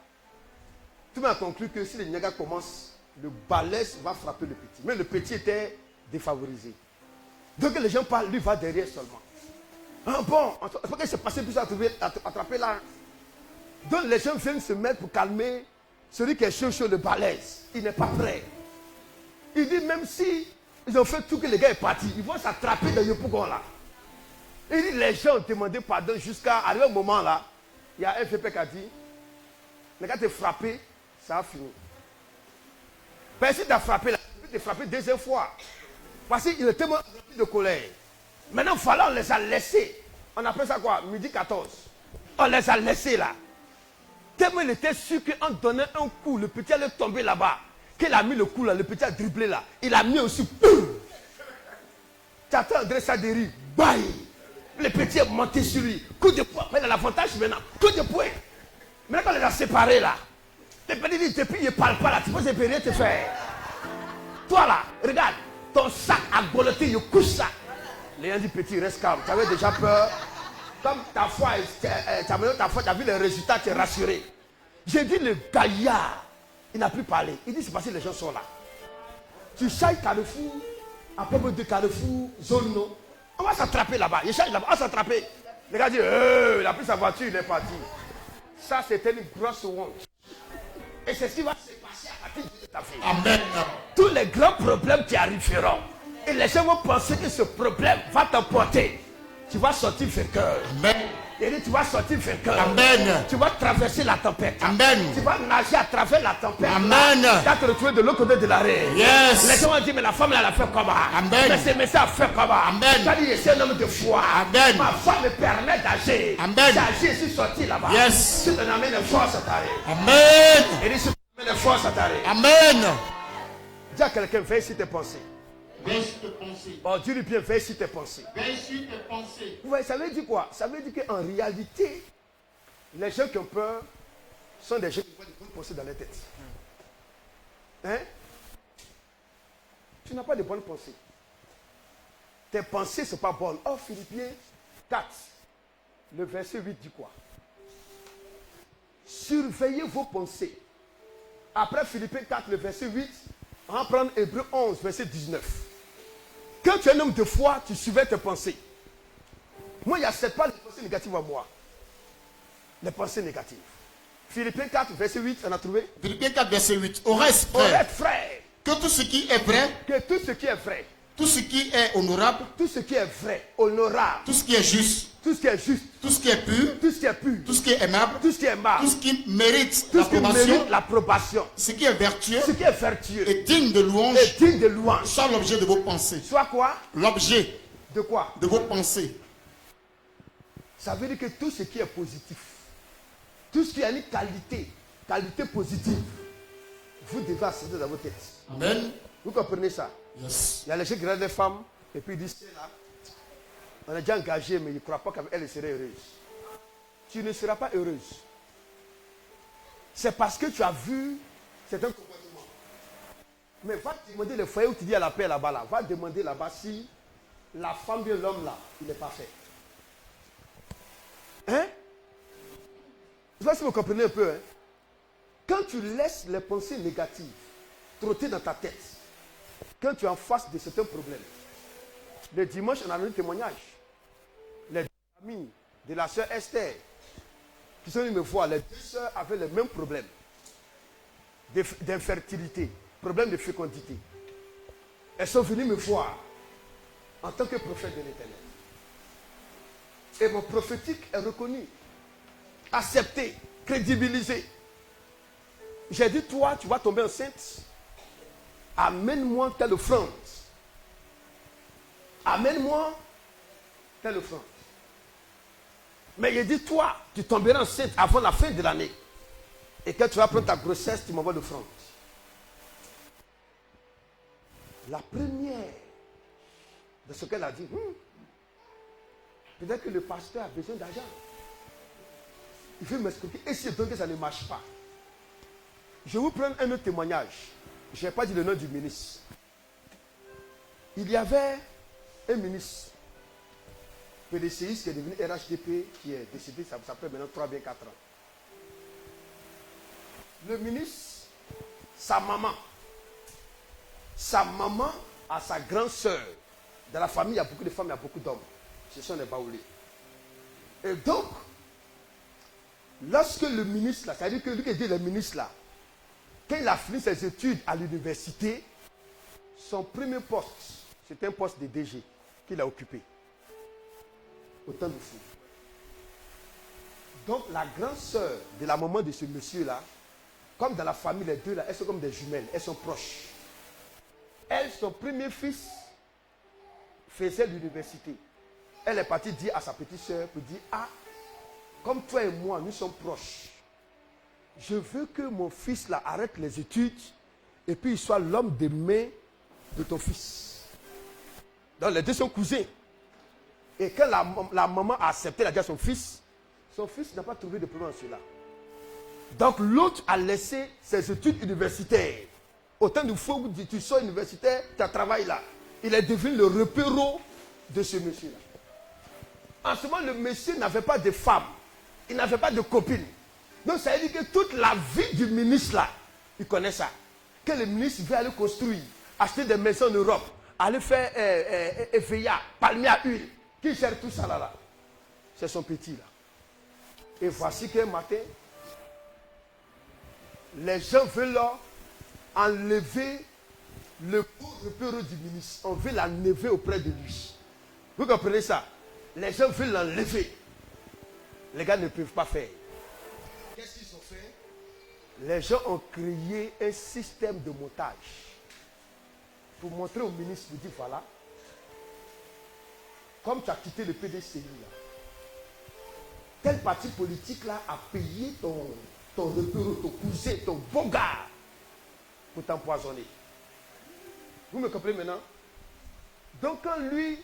tout le monde a conclu que si les Niaga commencent, le balèze va frapper le petit. Mais le petit était défavorisé. Donc les gens parlent, lui va derrière seulement. Ah bon, c'est pas que c'est passé plus à attraper là. Donc les gens viennent se mettre pour calmer celui qui est chaud, le balèze. Il n'est pas prêt. Il dit même si ils ont fait tout que le gars est parti, ils vont s'attraper dans le pougon là. Il dit les gens ont demandé pardon jusqu'à arriver au moment là. Il y a un FP qui a dit, le gars t'a frappé, ça a fini. Personne t'a frappé là, il t'a frappé deuxième fois. Parce qu'il était tellement rempli de colère. Maintenant, voilà, on les a laissés. On appelle ça quoi? Midi 14. On les a laissés là. Tellement il était sûr qu'en donnant un coup, le petit allait tomber là-bas. Qu'il a mis le coup là, le petit a dribblé là. Il a mis aussi. Tu attends André Saderi. Bye. Le petit est monté sur lui. Coup de poing. Mais il a l'avantage maintenant. Coup de poing. Maintenant qu'on les a séparés là. Le petit dit, depuis il ne parle pas là. Tu peux rien te faire. Toi là, regarde. Ton sac a goloté, il couche ça. Les gens disent petit, reste calme. Tu avais déjà peur. Comme ta foi, tu as vu les résultats, tu es rassuré. J'ai dit le gaillard, il n'a plus parlé. Il dit c'est parce que les gens sont là. Tu sailles Carrefour, Après, de Carrefour, zone non. On va s'attraper là-bas. Il change là-bas. On va s'attraper. Les gars disent, il a pris sa voiture, il est parti. Ça, c'était une grosse honte. Et c'est ce qui va se passer à partir de ta vie. Amen. Tous les grands problèmes qui arriveront. Et les gens vont penser que ce problème va t'emporter. Tu vas sortir vainqueur. Amen. Et tu vas sortir vainqueur. Amen. Tu vas traverser la tempête. Amen. Tu vas nager à travers la tempête. Amen. Tu vas te retrouver de l'autre côté de l'arrêt. Yes. Les gens vont dire, mais la femme là, elle a fait comment? Amen. Mais ça a fait comment? Amen. Tu as dit, c'est un homme de foi. Amen. Ma foi me permet d'agir. Amen. J'ai agi, je suis sorti là-bas. Yes. Tu te amènes de force à t'arrêter. Amen. Et dis, tu te amènes de force à t'arrêter. Amen. Dis à quelqu'un, veille sur tes pensées. Veille sur tes pensées. Oh, dis-lui bien, veille sur tes pensées. Veille sur tes pensées. Vous voyez, ça veut dire quoi? Ça veut dire qu'en réalité, les gens qui ont peur sont des gens qui ont des bonnes pensées dans leur tête. Hein? Tu n'as pas de bonnes pensées. Tes pensées ne sont pas bonnes. Oh, Philippiens 4, le verset 8 dit quoi? Surveillez vos pensées. Après Philippiens 4, le verset 8, on va prendre Hébreux 11, verset 19. Quand tu es un homme de foi, tu surveilles tes pensées. Moi, il n'y a pas de pensées négatives à moi. Les pensées négatives. Philippiens 4, verset 8, on a trouvé? Philippiens 4, verset 8. Au reste, frère, que tout ce qui est vrai, que tout ce qui est vrai, tout ce qui est honorable, tout ce qui est vrai, honorable, tout ce qui est juste, tout ce qui est juste, tout ce qui est pur, tout ce qui est pur, tout ce qui est aimable, tout ce qui est aimable, tout ce qui mérite tout ce qui l'approbation, mérite l'approbation, ce qui est vertueux, ce qui est vertueux et digne de louange, et digne de louange, soit l'objet de vos pensées. soit quoi? L'objet De quoi? de vos pensées. Ça veut dire que tout ce qui est positif, tout ce qui a une qualité positive, vous devez accepter dans vos têtes. Amen. Vous comprenez ça? Yes. Il y a les gens qui regardent les femmes et puis ils disent, c'est là, on est déjà engagé, mais ils ne croient pas qu'elle serait heureuse. Tu ne seras pas heureuse. C'est parce que tu as vu certains comportements. Mais va demander le foyer où tu dis à la paix là-bas, là. Va demander là-bas si la femme bien l'homme là, il est parfait. Hein? Je ne sais pas si vous comprenez un peu. Hein? Quand tu laisses les pensées négatives trotter dans ta tête, quand tu es en face de certains problèmes, le dimanche, on a donné un témoignage. Les deux amis de la sœur Esther, qui sont venus me voir, les deux sœurs avaient le même problème d'infertilité, problème de fécondité. Elles sont venues me voir en tant que prophète de l'Éternel. Et mon prophétique est reconnu, accepté, crédibilisé. J'ai dit, toi, tu vas tomber enceinte. Amène-moi telle offrande. Amène-moi telle offrande. Mais il dit, toi, tu tomberas enceinte avant la fin de l'année. Et quand tu vas prendre ta grossesse, tu m'envoies l'offrande. La première de ce qu'elle a dit, peut-être que le pasteur a besoin d'argent. Il veut m'expliquer. Et si donc ça ne marche pas. Je vais vous prendre un autre témoignage. Je n'ai pas dit le nom du ministre. Il y avait un ministre PDCiste qui est devenu RHDP, qui est décédé, ça fait maintenant 3 bien 4 ans. Le ministre, sa maman a sa grande sœur. Dans la famille, il y a beaucoup de femmes, il y a beaucoup d'hommes. Ce sont les baoulés. Et donc, lorsque le ministre, là, c'est-à-dire que lui qui dit le ministre là, quand il a fini ses études à l'université, son premier poste, c'était un poste de DG qu'il a occupé. Autant de fou. Donc la grande sœur de la maman de ce monsieur-là, comme dans la famille, les deux là, elles sont comme des jumelles, elles sont proches. Elle, son premier fils, faisait l'université. Elle est partie dire à sa petite sœur, pour dire, ah, comme toi et moi, nous sommes proches. Je veux que mon fils là arrête les études et puis il soit l'homme de main de ton fils. Donc les deux sont cousins. Et quand la maman a accepté la dire à son fils n'a pas trouvé de problème en cela. Donc l'autre a laissé ses études universitaires. Autant de fois où tu sors universitaire, tu travailles là. Il est devenu le repéro de ce monsieur-là. En ce moment, le monsieur n'avait pas de femme. Il n'avait pas de copine. Donc ça veut dire que toute la vie du ministre là, il connaît ça. Que le ministre veut aller construire, acheter des maisons en Europe, aller faire Evea, palmier à huile, qui gère tout ça là. C'est son petit là. Et voici qu'un matin, les gens veulent là enlever le repère du ministre. On veut l'enlever auprès de lui. Vous comprenez ça? Les gens veulent l'enlever. Les gars ne peuvent pas faire. Qu'est-ce qu'ils ont fait? Les gens ont créé un système de montage pour montrer au ministre, pour dire voilà, comme tu as quitté le PDCI là, tel parti politique là a payé ton repère, ton cousin, ton bon gars pour t'empoisonner. Vous me comprenez maintenant? Donc quand lui,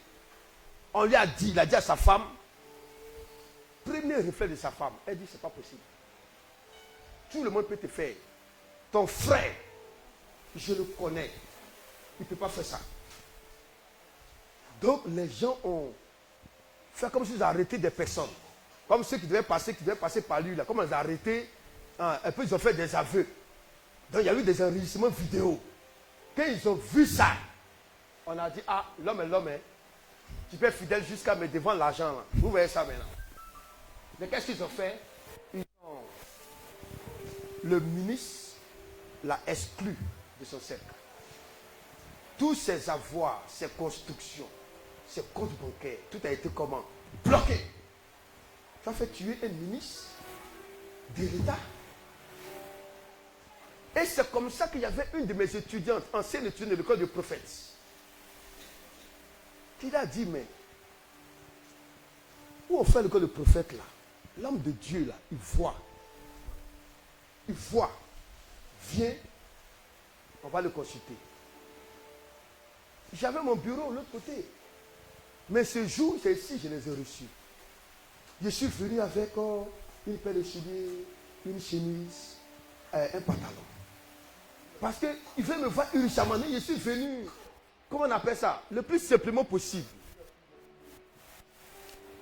on lui a dit, il a dit à sa femme, premier réflexe de sa femme, elle dit c'est pas possible. Tout le monde peut te faire. Ton frère, je le connais. Il ne peut pas faire ça. Donc les gens ont fait comme s'ils arrêtaient des personnes. Comme ceux qui devaient passer par lui. Là. Comme ils ont arrêté, un peu ils ont fait des aveux. Donc il y a eu des enregistrements vidéo. Quand ils ont vu ça, on a dit, ah, l'homme est l'homme. Hein. Tu peux être fidèle jusqu'à me devant l'argent. Là. Vous voyez ça maintenant. Mais qu'est-ce qu'ils ont fait? Le ministre l'a exclu de son cercle. Tous ses avoirs, ses constructions, ses comptes bancaires, tout a été comment? Bloqué. Ça fait tuer un ministre de l'État. Et c'est comme ça qu'il y avait une de mes étudiantes, ancienne étudiante de l'école de prophètes, qui a dit, mais où on fait l'école de prophète là? L'homme de Dieu là, il voit, viens, on va le consulter. J'avais mon bureau de l'autre côté. Mais ce jour, c'est ici, je les ai reçus. Je suis venu avec une paire de souliers, une chemise, un pantalon. Parce qu'il veut me voir urgemment. Je suis venu, comment on appelle ça? Le plus simplement possible.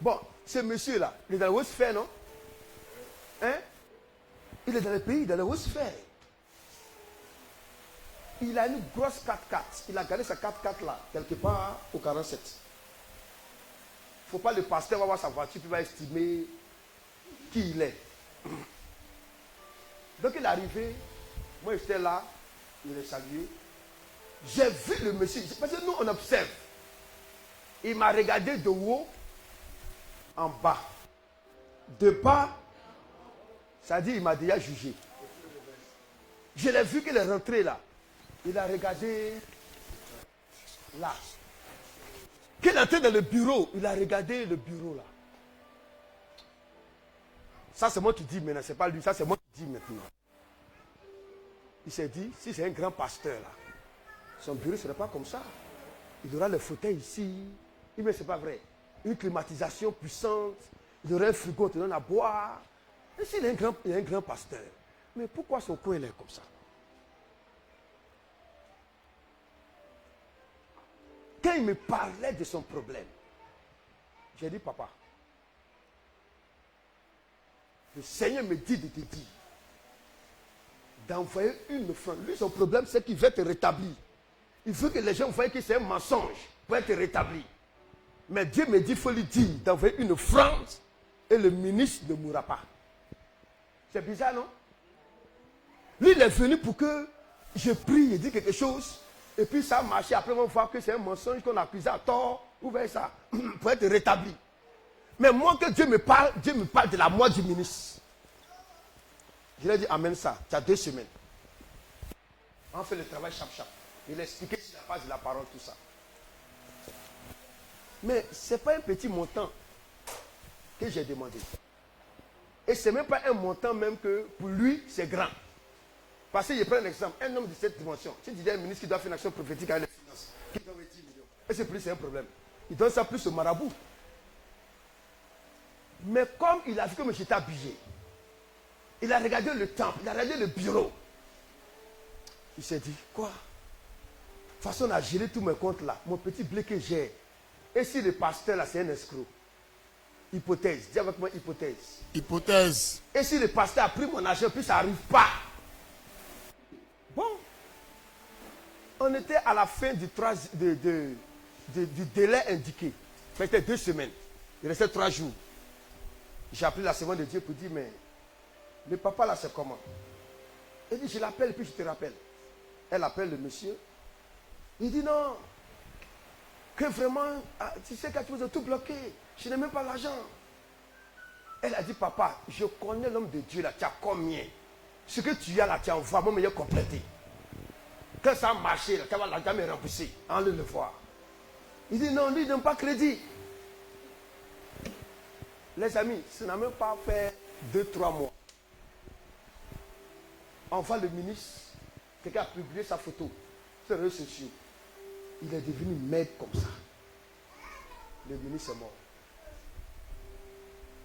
Bon, ce monsieur-là, il est dans le Westfair, non? Hein? Il est dans le pays, dans le Westfair. Il a une grosse 4x4. Il a gardé sa 4x4 là, quelque part au 47. Il ne faut pas le pasteur va voir sa voiture, puis va estimer qui il est. Donc il est arrivé, moi j'étais là, il est salué. J'ai vu le monsieur, parce que nous on observe. Il m'a regardé de haut en bas. De bas, ça dit il m'a déjà jugé. Je l'ai vu qu'il est rentré là. Il a regardé là. Qu'il est entré dans le bureau, il a regardé le bureau là. Ça c'est moi qui dis maintenant, c'est pas lui, ça c'est moi qui dis maintenant. Il s'est dit, si c'est un grand pasteur là, son bureau ne serait pas comme ça. Il aura le fauteuil ici. Mais c'est pas vrai. Une climatisation puissante, il aura un frigo, il donne à boire. Et s'il est un grand pasteur, mais pourquoi son coin est comme ça? Quand il me parlait de son problème, j'ai dit, papa, le Seigneur me dit de te dire d'envoyer une offrande. Lui, son problème, c'est qu'il veut te rétablir. Il veut que les gens voient que c'est un mensonge pour être rétabli. Mais Dieu me dit, il faut lui dire d'envoyer une offrande et le ministre ne mourra pas. C'est bizarre, non? Lui, il est venu pour que je prie et dise quelque chose. Et puis ça a marché. Après, on va voir que c'est un mensonge qu'on a accusé à tort. Vous voyez ça? Pour être rétabli. Mais moi, que Dieu me parle de la mort du ministre. Je lui ai dit, amène ça. Tu as 2 semaines. On fait le travail chap-chap. Il a expliqué sur la base de la parole, tout ça. Mais ce n'est pas un petit montant que j'ai demandé. Et ce n'est même pas un montant même que pour lui, c'est grand. Parce que je prends un exemple. Un homme de cette dimension, si tu dis à un ministre qui doit faire une action prophétique à les finances, qui doit 10 millions. Et c'est plus, c'est un problème. Il donne ça plus au marabout. Mais comme il a vu que j'étais habillé, il a regardé le temple, il a regardé le bureau. Il s'est dit, quoi? De toute façon, on a géré tous mes comptes là. Mon petit blé que j'ai. Et si le pasteur là, c'est un escroc? Hypothèse. Dis avec moi hypothèse. Hypothèse. Et si le pasteur a pris mon argent, puis ça n'arrive pas? Bon. On était à la fin du délai indiqué. C'était 2 semaines. Il restait 3 jours. J'ai appelé la servante de Dieu pour dire, mais le papa là, c'est comment? Elle dit, je l'appelle et puis je te rappelle. Elle appelle le monsieur. Il dit, non, que vraiment, tu sais que tu as tout bloqué. Je n'ai même pas l'argent. Elle a dit, papa, je connais l'homme de Dieu là, tu as combien? Ce que tu as là, tu as vraiment mieux complété. Quand ça a marché, là, tu vas l'argent me rembourser. Allez le voir. Il dit, non, lui, il n'a pas crédit. Les amis, ça n'a même pas fait 2-3 mois. On voit le ministre, quelqu'un a publié sa photo sur les réseaux sociaux. Il est devenu maigre comme ça. Le ministre est mort.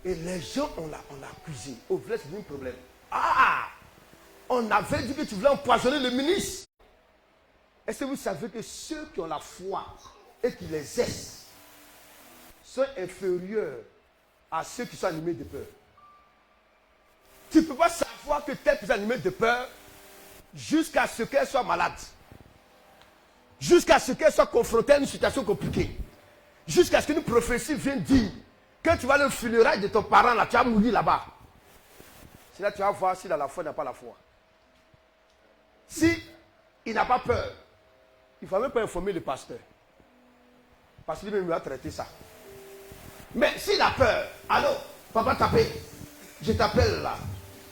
Et les gens, on l'a accusé. Au vrai, c'est un problème. Ah! On avait dit que tu voulais empoisonner le ministre. Est-ce que vous savez que ceux qui ont la foi et qui les aissent sont inférieurs à ceux qui sont animés de peur? Tu ne peux pas savoir que tel est animé de peur jusqu'à ce qu'elle soit malade. Jusqu'à ce qu'elle soit confrontée à une situation compliquée. Jusqu'à ce qu'une prophétie vienne dire que tu vas le funérail de ton parent là, tu vas mourir là-bas. C'est là que tu vas voir s'il a la foi ou n'a pas la foi. Si il n'a pas peur, il ne faut même pas informer le pasteur. Parce que lui-même va traiter ça. Mais s'il a peur, allô, papa t'appelle. Je t'appelle là.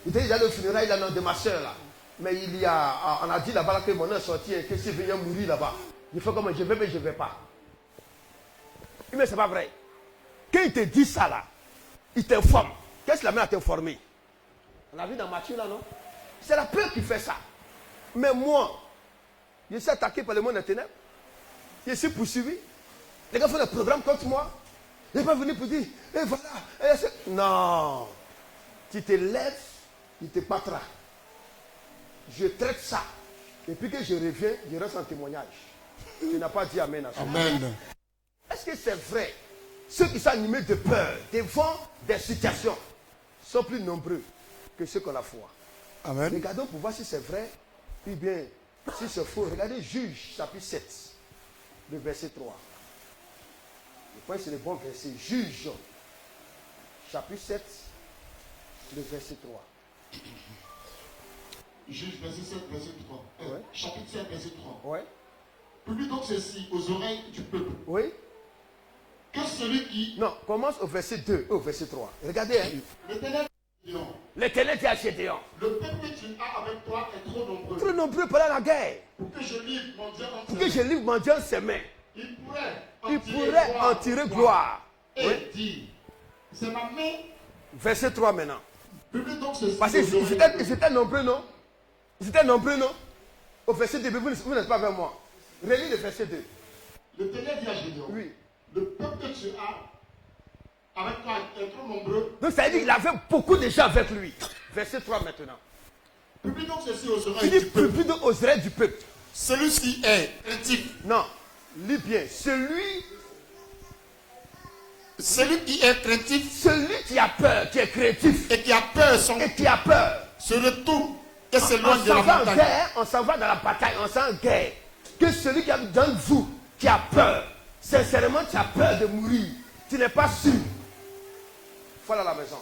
Il te dit d'aller au funérail là, de ma soeur là. Mais on a dit là-bas que mon nom est sorti et que s'il vient mourir là-bas, il faut comment je vais, mais je ne vais pas. Mais ce n'est pas vrai. Quand il te dit ça là, il t'informe. Qu'est-ce qu'il amène à t'informer? On a vu dans Matthieu là, non? C'est la peur qui fait ça. Mais moi, je suis attaqué par le monde des ténèbres. Je suis poursuivi. Les gars font des programmes contre moi. Ils ne peuvent pas venir pour dire, et voilà. Non. Tu te lèves, il te battra. Je traite ça. Et puis que je reviens, je reste en témoignage. Tu n'as pas dit amen à ça. Amen. Est-ce que c'est vrai? Ceux qui sont animés de peur devant des situations sont plus nombreux que ceux qui ont la foi. Amen. Regardons pour voir si c'est vrai, ou bien si c'est faux. Regardez Juge, chapitre 7, le verset 3. Je pense que c'est le bon verset. Juge, chapitre 7, le verset 3. Juge, verset 7, verset 3. Ouais. Chapitre 7, verset 3. Ouais. Publie donc ceci aux oreilles du peuple. Oui. Que celui qui... Non, commence au verset 2, au verset 3. Regardez. Hein. L'Éternel dit à Gédéon. Le peuple que tu as avec toi est trop nombreux. Trop nombreux pendant la guerre. Pour que je livre mon Dieu entre Pour que je livre mon Dieu en ses mains. Il pourrait en tirer gloire. Et Oui. dire, c'est ma main. Verset 3 maintenant. Publie donc ceci. Parce qu'ils étaient nombreux, non? Ils étaient nombreux, non? Au verset 2, vous n'êtes pas avec moi. Relis le verset 2. L'Éternel dit à Gédéon. Oui. Le peuple que tu as avec toi est trop nombreux. Donc ça veut dire qu'il avait beaucoup de gens avec lui. Verset 3 maintenant. Publie donc ceci aux oreilles Il dit du peuple. publie donc aux oreilles du peuple. Celui-ci est craintif. Non. Lis bien. Celui qui est craintif. Celui qui a peur, qui est créatif. Et qui a peur Et qui a peur. se retourne et s'éloigne On de la s'en va en montagne. guerre, on s'en va dans la bataille, on s'en guerre. Que celui qui a dans vous, qui a peur, sincèrement tu as peur de mourir, tu n'es pas sûr. Voilà la maison.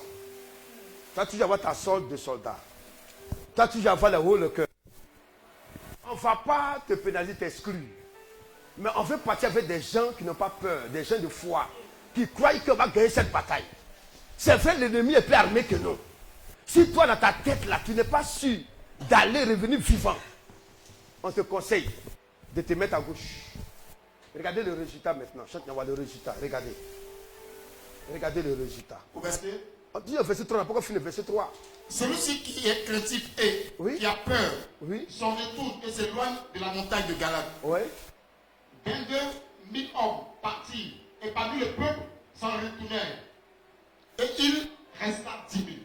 Tu as toujours avoir ta solde de soldat. Tu as toujours avoir le haut le cœur. On ne va pas te pénaliser, t'exclure. Mais on veut partir avec des gens qui n'ont pas peur, des gens de foi, qui croient qu'on va gagner cette bataille. C'est vrai, l'ennemi est plus armé que nous. Si toi, dans ta tête, là, tu n'es pas sûr d'aller revenir vivant, on te conseille de te mettre à gauche. Regardez le résultat maintenant. Chacun voit le résultat. Regardez. Regardez le résultat. Au verset. On dit le verset 3, on n'a pas encore fini le verset 3. Celui-ci qui est craintif et Oui. qui a peur Oui. s'en retourne et s'éloigne de la montagne de Galade. Oui. 22 000 hommes partirent et parmi le peuple s'en retournèrent. Et il resta 10 000. Donc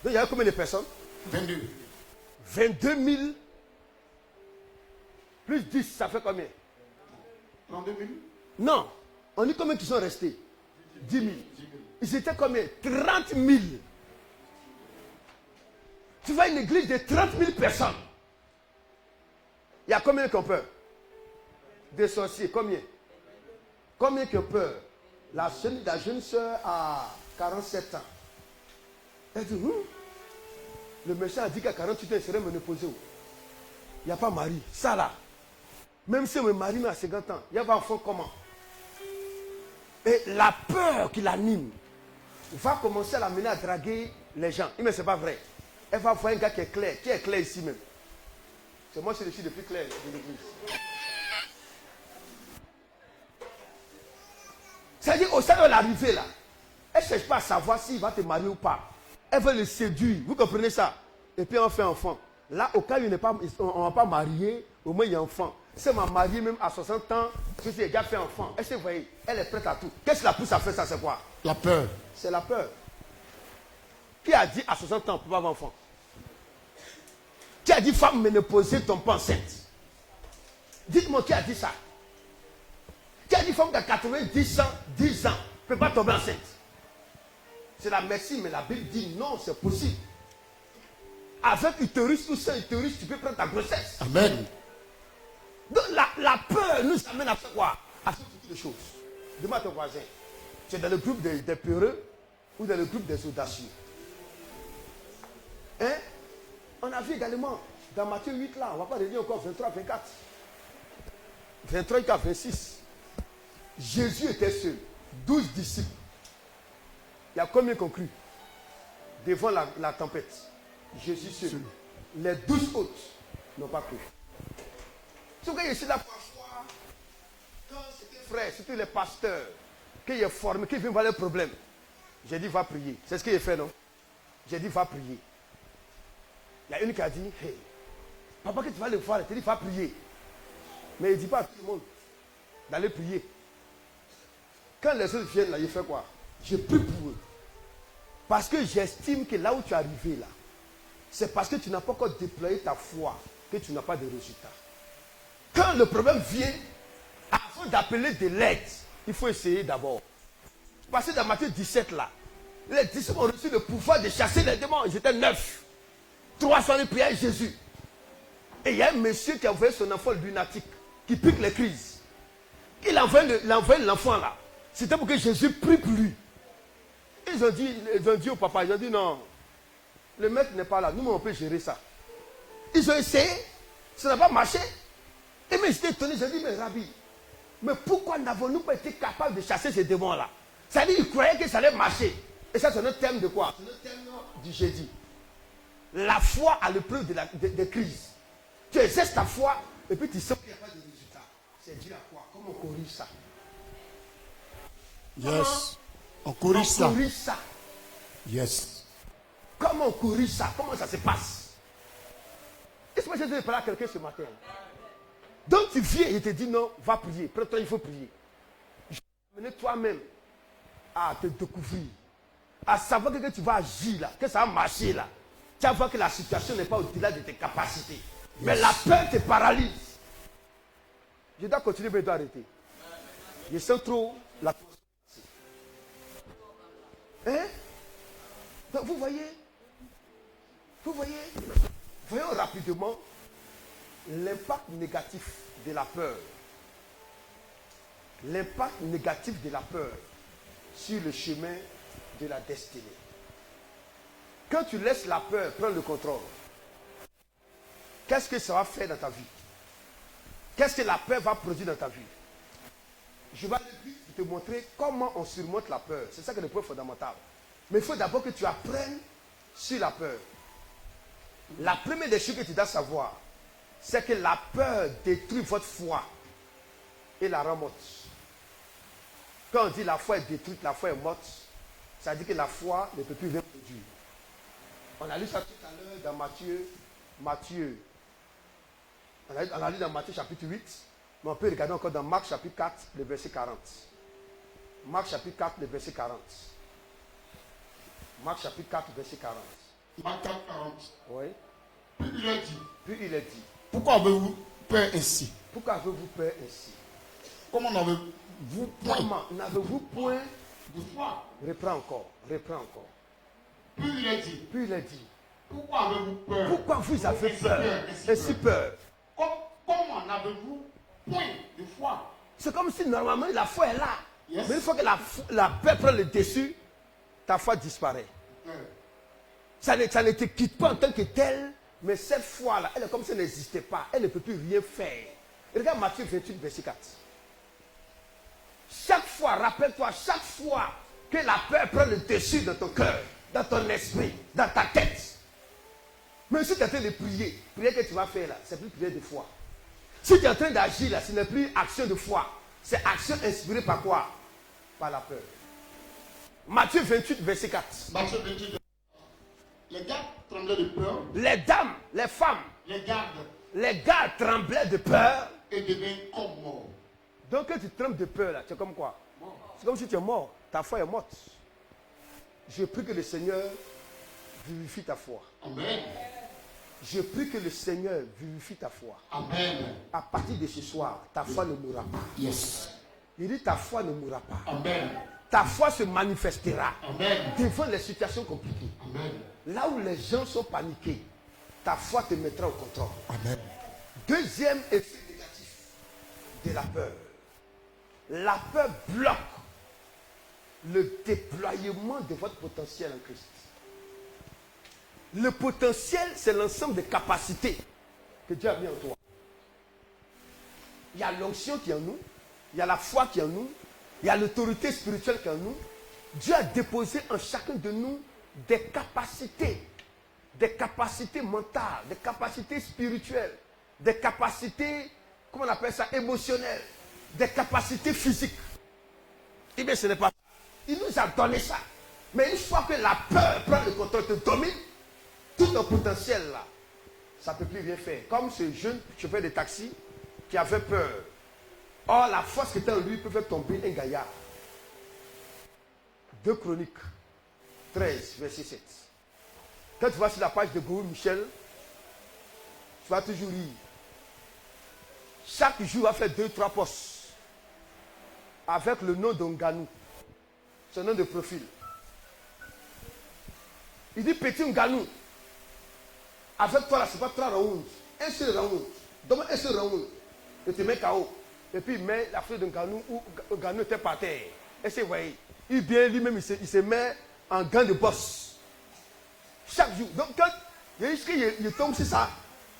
il y a combien de personnes? 22. 22 000 plus 10, ça fait combien? 32 000. Non. On dit combien qui sont restés? 10 000. Ils étaient combien? 30 000. Tu vois une église de 30 000 personnes. Il y a combien qui ont peur? Des sorciers, combien? Combien qui ont peur? La jeune soeur a 47 ans. Elle dit, le méchant a dit qu'à 48 ans, il serait ménopausé. Il n'y a pas mari. Ça là, même si mon mari à 50 ans, il y a pas enfant comment? Et la peur qui l'anime va commencer à l'amener à draguer les gens. Mais ce n'est pas vrai. Elle va voir un gars qui est clair ici même. C'est moi qui suis le plus clair de l'église. C'est-à-dire, au sein de l'arrivée là, elle ne cherche pas à savoir s'il va te marier ou pas. Elle veut le séduire. Vous comprenez ça? Et puis on fait enfant. Là, au cas où on ne va pas marier, au moins il y a enfant. Si on m'a marié même à 60 ans, je suis déjà fait enfant. Est-ce que vous voyez? Elle est prête à tout. Qu'est-ce qui la pousse à faire ça? C'est quoi? La peur. C'est la peur. Qui a dit à 60 ans, on ne peut pas avoir enfant? Qui a dit femme ménopausée, tombe pas enceinte? Dites-moi qui a dit ça? Qui a dit femme de 90 ans, 10 ans, ne peut pas tomber enceinte? C'est la médecine, mais la Bible dit non, c'est possible. Avec utérus ou sans utérus, tu peux prendre ta grossesse. Amen. Donc la peur nous amène à faire quoi? À faire toutes les choses. Demande à ton voisin, tu es dans le groupe des peureux ou dans le groupe des audacieux? Hein? On a vu également dans Matthieu 8 là, on ne va pas relire encore 23, 24. 23 jusqu'à 26. Jésus était seul. 12 disciples. Il y a combien qui ont cru? Devant la tempête. Jésus seul. Les 12 autres n'ont pas cru. Ce que je suis là parfois, quand c'était frère, surtout les pasteurs, qui est formé, qui viennent voir les problèmes, j'ai dit va prier. C'est ce qu'il a fait, non? J'ai dit va prier. Il y a une qui a dit, hey, papa, que tu vas le voir, il te dit va prier. Mais il ne dit pas à tout le monde d'aller prier. Quand les autres viennent là, il fait quoi? Je prie pour eux. Parce que j'estime que là où tu es arrivé là, c'est parce que tu n'as pas encore déployé ta foi que tu n'as pas de résultat. Quand le problème vient, avant d'appeler de l'aide, il faut essayer d'abord. Parce que dans Matthieu 17 là, les disciples ont reçu le pouvoir de chasser les démons. Ils étaient 9. 3 sont allés prier à Jésus. Et il y a un monsieur qui a envoyé son enfant lunatique, qui pique les crises. Il a envoyé l'enfant là. C'était pour que Jésus prie pour lui. Ils ont dit au papa, ils ont dit non, le maître n'est pas là, nous on peut gérer ça. Ils ont essayé, ça n'a pas marché. Et mais j'étais étonné, j'ai dit, mais Rabbi, mais pourquoi n'avons-nous pas été capables de chasser ces démons-là? C'est-à-dire qu'ils croyaient que ça allait marcher. Et ça, c'est notre thème de quoi? C'est notre thème du jeudi. La foi à l'épreuve des crises. Tu exerces ta foi, et puis tu sens qu'il n'y a pas de résultat. C'est dû à quoi? Comment on corrige ça? Yes. On corrige ça. On corrige ça. Yes. Comment on corrige ça? Comment ça se passe? Est-ce que je vais parler à quelqu'un ce matin? Donc tu viens et il te dit non, va prier. Prends-toi, il faut prier. Je vais amener toi-même à te découvrir. À savoir que tu vas agir là, que ça va marcher là. Tu vas voir que la situation n'est pas au-delà de tes capacités. Yes. Mais la peur te paralyse. Je dois continuer, mais je dois arrêter. Je sens trop la... Hein? Donc vous voyez, voyons rapidement l'impact négatif de la peur. L'impact négatif de la peur sur le chemin de la destinée. Quand tu laisses la peur prendre le contrôle, qu'est-ce que ça va faire dans ta vie? Qu'est-ce que la peur va produire dans ta vie? Je vais te montrer comment on surmonte la peur. C'est ça que le point fondamental. Mais il faut d'abord que tu apprennes sur la peur. La première des choses que tu dois savoir, c'est que la peur détruit votre foi et la rend morte. Quand on dit la foi est détruite, la foi est morte, ça dit que la foi ne peut plus rien produire. On a lu ça tout à l'heure dans Matthieu. On a lu dans Matthieu chapitre 8, mais on peut regarder encore dans Marc chapitre 4, le verset 40. Marc chapitre 4, le verset 40. Marc chapitre 4, verset 40. Marc 4, 40. Oui. Puis il a dit. Pourquoi avez-vous peur ainsi? Pourquoi avez-vous peur ainsi? Comment n'avez-vous point? Comment n'avez-vous point de foi? Reprends encore. Puis il a dit. Pourquoi avez-vous peur? Pourquoi vous avez peur? Ainsi peur. Comme n'avez-vous point de foi. C'est comme si normalement la foi est là. Yes. Mais une fois que la peur prend le dessus, ta foi disparaît. Ça ne te quitte pas en tant que tel, mais cette foi-là, elle est comme si elle n'existait pas. Elle ne peut plus rien faire. Et regarde Matthieu 28, verset 4. Chaque fois, rappelle-toi, chaque fois que la peur prend le dessus dans ton cœur, dans ton esprit, dans ta tête, même si tu es en train de prier, prière que tu vas faire là, c'est plus prière de foi. Si tu es en train d'agir là, ce n'est plus action de foi. C'est action inspirée par quoi? Par la peur. Matthieu 28, verset 4. Matthieu 28, verset 4. Les gardes tremblaient de peur. Les dames, les femmes, Les gardes tremblaient de peur. et devenaient comme morts. Donc quand tu trembles de peur là, tu es comme quoi? C'est comme si tu es mort. Ta foi est morte. Je prie que le Seigneur vivifie ta foi. Amen. Je prie que le Seigneur vivifie ta foi. Amen. À partir de ce soir, ta foi ne mourra pas. Yes. Il dit ta foi ne mourra pas. Amen. Ta foi se manifestera Amen. devant les situations compliquées. Amen. Là où les gens sont paniqués, ta foi te mettra au contrôle. Amen. Deuxième effet négatif de la peur. La peur bloque le déploiement de votre potentiel en Christ. Le potentiel, c'est l'ensemble des capacités que Dieu a mis en toi. Il y a l'onction qui est en nous, il y a la foi qui est en nous, il y a l'autorité spirituelle qui est en nous. Dieu a déposé en chacun de nous des capacités mentales, des capacités spirituelles, des capacités, comment on appelle ça, émotionnelles, des capacités physiques. Eh bien, ce n'est pas ça. Il nous a donné ça. Mais une fois que la peur prend le contrôle, te domine, tout ton potentiel là, ça ne peut plus rien faire. Comme ce jeune chauffeur de taxi qui avait peur. Or, la force qui était en lui peut faire tomber un gaillard. 2 Chroniques 13, verset 7. Quand tu vas sur la page de Bourg Michel, tu vas toujours lire. Chaque jour, il va faire 2-3 postes avec le nom d'Onganou. Son nom de profil. Il dit petit Nganou. Avec toi là, c'est pas 3 rounds. Un seul round. Donne un seul round. Et tu mets KO. Et puis il met la feuille de Nganou où Nganou était par terre. Et c'est vrai. Il vient lui-même, il se met en gant de boss. Chaque jour. Donc quand il tombe sur ça,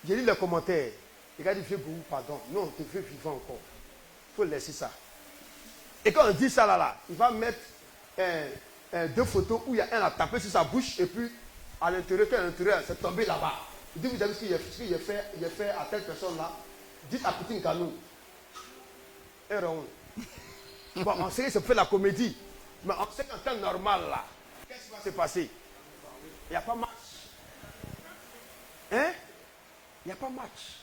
j'ai lu les commentaires. Il a dit, fais beaucoup, pardon. Non, tu fais vivant encore. Il faut laisser ça. Et quand on dit ça là, il va mettre 2 photos où il y a un à taper sur sa bouche et puis à l'intérieur, c'est tombé là-bas. Il dit, vous avez ce qu'il a fait à telle personne là. Dites à Petit Nganou. Un rond. Bon, on sait que c'est fait la comédie. Mais on sait qu'en temps normal là, qu'est-ce qui va se passer? Il n'y a pas match. Hein? Il n'y a pas match.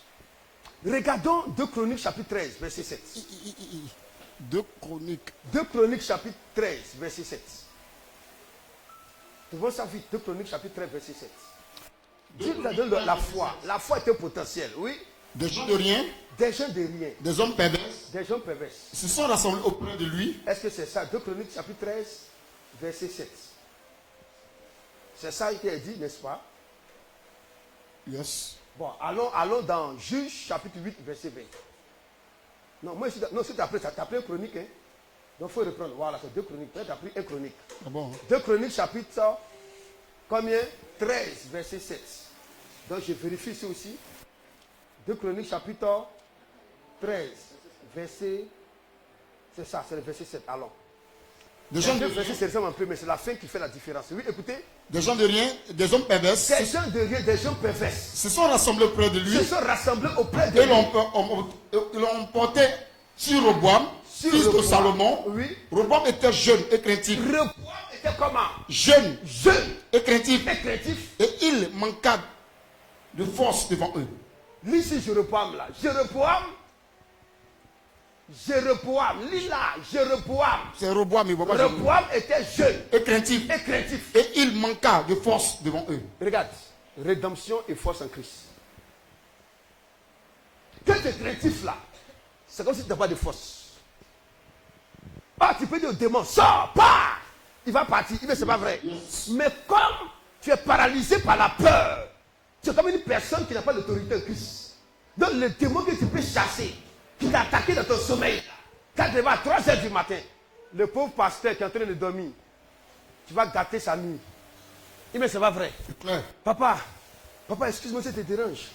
Regardons 2 Chroniques chapitre 13, verset 7. 2 Chroniques. 2 Chroniques chapitre 13, verset 7. Tu vois ça vite, 2 Chroniques chapitre 13, verset 7. Dieu nous a donné la foi. La foi est un potentiel, oui. Des gens de rien. Des gens de rien. Des hommes pervers. Des gens pervers. Se sont rassemblés auprès de lui. Est-ce que c'est ça? 2 Chroniques chapitre 13, verset 7. C'est ça qui est dit, n'est-ce pas? Yes. Bon, allons dans Juge chapitre 8, verset 20. Non, moi, si tu as pris un chronique, hein? Donc il faut reprendre. Voilà, c'est 2 Chroniques. Tu as pris un chronique. Ah bon? 2 Chroniques chapitre combien? 13, verset 7. Donc je vérifie ici aussi. 2 Chroniques chapitre 13, verset. C'est ça, c'est le verset 7. Alors. Des gens de verset se ressemblent un peu, mais c'est la fin qui fait la différence. Oui, écoutez. Des gens de rien, des hommes pervers. Des gens de rien, des gens pervers. Se sont rassemblés auprès de lui. Se sont rassemblés auprès de lui. Et l'ont porté sur Roboam, fils de Salomon. Oui. Roboam était jeune et craintif. Roboam était comment? Jeune et craintif. Et il manqua de force devant eux. Lis ici Jéroboam là. Jéroboam, lis là, Jéroboam. C'est Roboam, Roboam était jeune et craintif. Et il manqua de force devant eux. Regarde, rédemption et force en Christ. Quand tu es craintif là, c'est comme si tu n'as pas de force. Ah, tu peux dire au démon, sors, pars. Il va partir, mais c'est pas vrai. Yes. Mais comme tu es paralysé par la peur, tu es comme une personne qui n'a pas d'autorité en Christ. Donc le démon que tu peux chasser, qui t'a attaqué dans ton sommeil, quand tu vas à 3h du matin, le pauvre pasteur qui est en train de dormir, tu vas gâter sa nuit. Mais c'est pas vrai. Papa, excuse-moi si ça te dérange.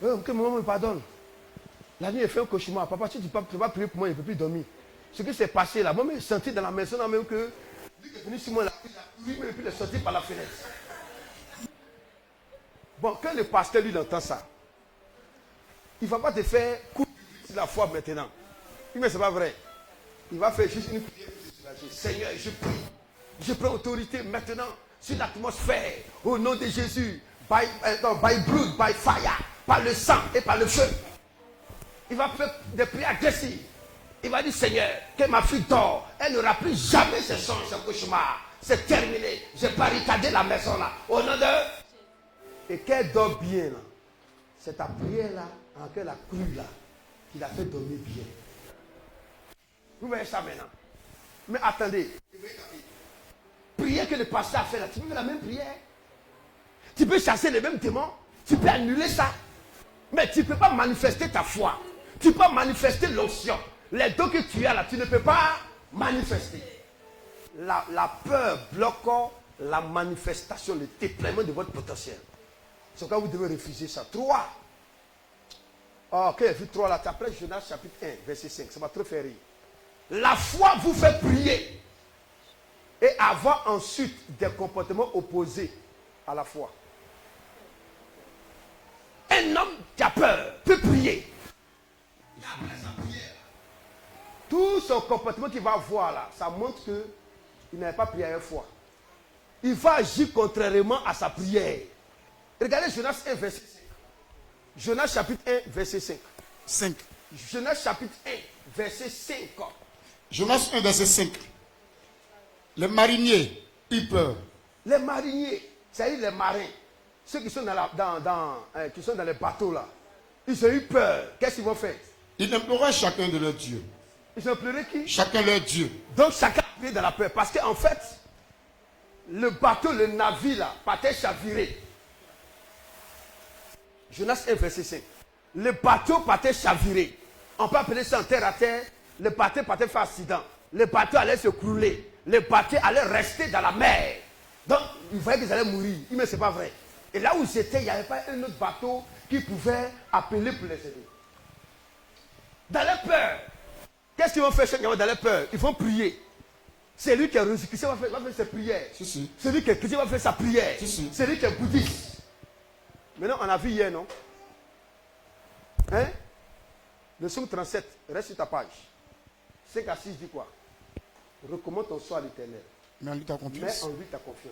Que maman me pardonne. La nuit, elle fait un cauchemar. Papa, si tu ne vas prier pour moi, il ne peut plus dormir. Ce qui s'est passé là, moi, je me suis senti dans la maison, même que lui qui est venu sur moi, il a pu le sortir par la fenêtre. Bon, quand le pasteur, lui, entend ça, il ne va pas te faire couper la foi maintenant. Mais c'est pas vrai. Il va faire juste une prière pour te soulager. Seigneur, je prie. Je prends autorité maintenant sur l'atmosphère. Au nom de Jésus. By blood, by fire. Par le sang et par le feu. Il va faire des prières agressives. Il va dire, Seigneur, que ma fille dort. Elle n'aura plus jamais ce songe, ce cauchemar. C'est terminé. J'ai barricadé la maison là. Au nom de... Et qu'elle dort bien là. C'est ta prière là, en laquelle elle a cru là, qui l'a fait dormir bien. Vous voyez ça maintenant. Mais attendez. Prière que le pasteur a fait là, tu peux faire la même prière. Tu peux chasser les mêmes démons. Tu peux annuler ça. Mais tu ne peux pas manifester ta foi. Tu peux manifester l'onction. Les dons que tu as là, tu ne peux pas manifester. La peur bloque la manifestation, le déploiement de votre potentiel. C'est pourquoi vous devez refuser ça. 3. Oh, ok, vu 3 là, tu après Jonas chapitre 1, verset 5. Ça m'a trop fait rire. La foi vous fait prier et avoir ensuite des comportements opposés à la foi. Un homme qui a peur peut prier. Tout son comportement qu'il va avoir là, ça montre qu'il n'avait pas prié à une fois. Il va agir contrairement à sa prière. Regardez Jonas 1, verset 5. Jonas chapitre 1, verset 5. Jonas chapitre 1, verset 5. Jonas 1, verset 5. Les mariniers eurent peur. Les mariniers, c'est-à-dire les marins, ceux qui sont qui sont dans les bateaux là, ils ont eu peur. Qu'est-ce qu'ils vont faire? Ils imploraient chacun de leur Dieu. Ils ont pleuré qui? Chacun leur Dieu. Donc chacun a prié dans la peur. Parce qu'en fait, le bateau, le navire là, partait chavirer. Jonas 1, verset 5. Le bateau partait chavirer. On peut appeler ça en terre à terre. Le bateau partait faire accident. Le bateau allait se crouler. Le bateau allait rester dans la mer. Donc, il voyait qu'ils allaient mourir. Mais ce n'est pas vrai. Et là où ils étaient, il n'y avait pas un autre bateau qui pouvait appeler pour les aider. Dans leur peur, qu'est-ce qu'ils vont faire chaque jour dans leur peur? Ils vont prier. C'est lui qui est religieux va faire ses prières. C'est lui qui est chrétien va faire sa prière. C'est lui qui est bouddhiste. Maintenant, on a vu hier, non? Hein? Le psaume 37, reste sur ta page. 5 à 6 dit quoi? Recommande ton soi à l'Éternel. Mets en lui ta confiance.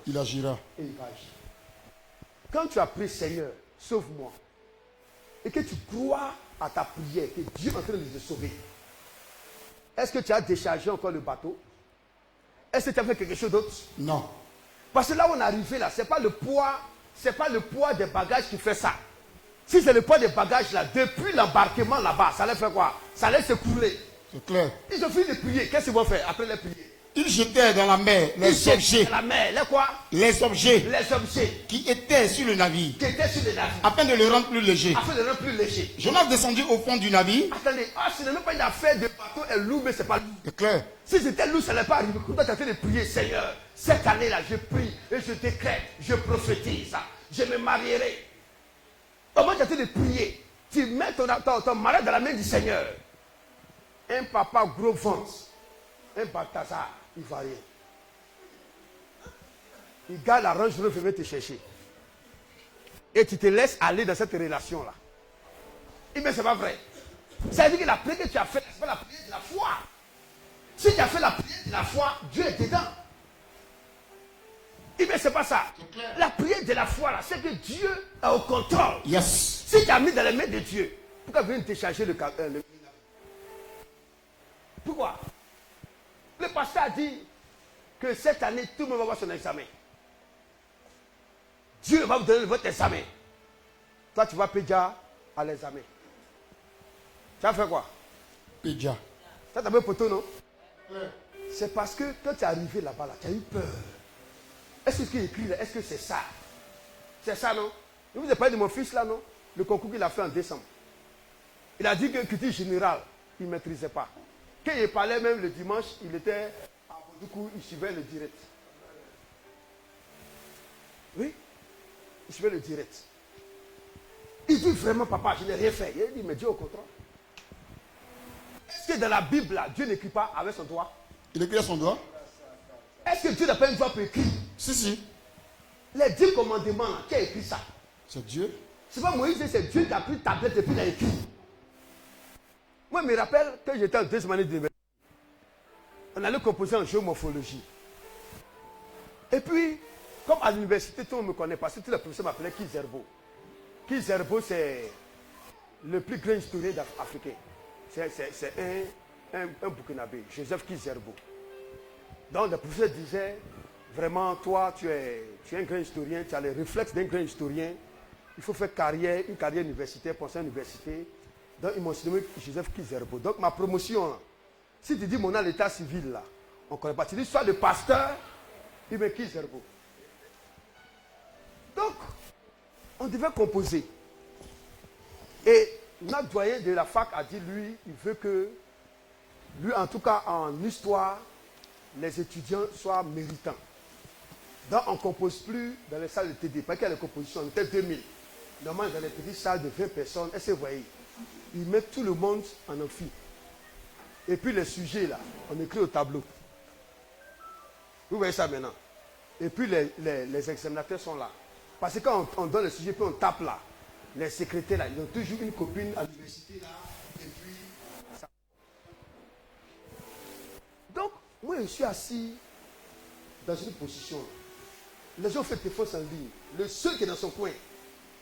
Il agira. Et il va agir. Quand tu as prié, Seigneur, sauve-moi, et que tu crois à ta prière, que Dieu est en train de te sauver, est-ce que tu as déchargé encore le bateau? Est-ce que tu as fait quelque chose d'autre? Non. Parce que là où on est arrivé, là, ce n'est pas le poids des bagages qui fait ça. Si c'est le poids des bagages là, depuis l'embarquement là-bas, ça allait faire quoi? Ça allait se couler. C'est clair. Ils ont fini de prier. Qu'est-ce qu'ils vont faire après les prières? Ils jetaient dans la mer les objets. Dans la mer, les quoi? Les objets. Les objets. Qui étaient sur le navire. Qui étaient sur le navire. Afin de le rendre plus léger. Afin de le rendre plus léger. Jonas descendit au fond du navire. Attendez, ce n'est même pas une affaire de bateau et lourd, mais c'est pas lourd. C'est clair. Si c'était lourd, ça n'allait pas arriver. Quand tu es en train de prier, Seigneur, cette année-là, je prie et je décrète, je prophétise, je me marierai. Au moment où tu es en train de prier, tu mets ton mariage dans la main du Seigneur. Un papa gros ventre, un Balthazar ivoirien. Il garde la range de venir te chercher. Et tu te laisses aller dans cette relation-là. Mais ce n'est pas vrai. Ça veut dire que la prière que tu as faite, ce n'est pas la prière de la foi. Si tu as fait la prière de la foi, Dieu est dedans. Mais ce n'est pas ça. La prière de la foi, là, c'est que Dieu est au contrôle. Yes. Si tu as mis dans les mains de Dieu, pourquoi venir te charger le Pourquoi? Le pasteur a dit que cette année, tout le monde va avoir son examen. Dieu va vous donner votre examen. Toi, tu vas pédia à l'examen. Tu as fait quoi? Pédia. Ça t'a fait poteau, non? C'est parce que quand tu es arrivé là-bas, là, tu as eu peur. Est-ce que ce qu'il écrit là, est-ce que c'est ça? C'est ça, non? Je vous ai parlé de mon fils là, non? Le concours qu'il a fait en décembre. Il a dit que culture générale, il ne maîtrisait pas. Quand il parlait même le dimanche, il était du coup, il suivait le direct. Oui, il suivait le direct. Il dit vraiment, papa, je n'ai rien fait. Il dit, mais Dieu au contraire. Est-ce que dans la Bible, là, Dieu n'écrit pas avec son doigt? Il écrit avec son doigt? Est-ce que Dieu n'a pas une doigt pour écrire? Si, si. Les 10 commandements, là, qui a écrit ça? C'est Dieu. C'est pas Moïse, c'est Dieu qui a pris une tablette et puis il a écrit. Moi, je me rappelle que j'étais en deuxième année d'université. On allait composer en géomorphologie. Et puis, comme à l'université, tout le monde me connaît parce que tous les professeurs m'appelaient Kizerbo. Kizerbo, c'est le plus grand historien africain. C'est un Burkinabé, Joseph Kizerbo. Donc, les professeurs disaient, vraiment, toi, tu es un grand historien, tu as les réflexes d'un grand historien. Il faut faire une carrière universitaire, penser à l'université. Donc, ils m'ont nommé Joseph Kizerbo. Donc, ma promotion, si tu dis mon nom à l'état civil, là, on ne connaît pas. Tu dis soit le pasteur, il met Kizerbo. Donc, on devait composer. Et notre doyen de la fac a dit, lui, il veut que, lui, en tout cas, en histoire, les étudiants soient méritants. Donc, on ne compose plus dans les salles de TD. Pas qu'il y a les compositions, on était 2000. Normalement, dans les petites salles de 20 personnes, est-ce que vous voyez? Ils mettent tout le monde en amphi. Et puis les sujets, là, on écrit au tableau. Vous voyez ça maintenant? Et puis les examinateurs sont là. Parce que quand on donne le sujet, puis on tape là, les secrétaires, là, ils ont toujours une copine à l'université, là, et puis ça. Donc, moi, je suis assis dans une position. Les gens font des fausses en ligne. Le seul qui est dans son coin,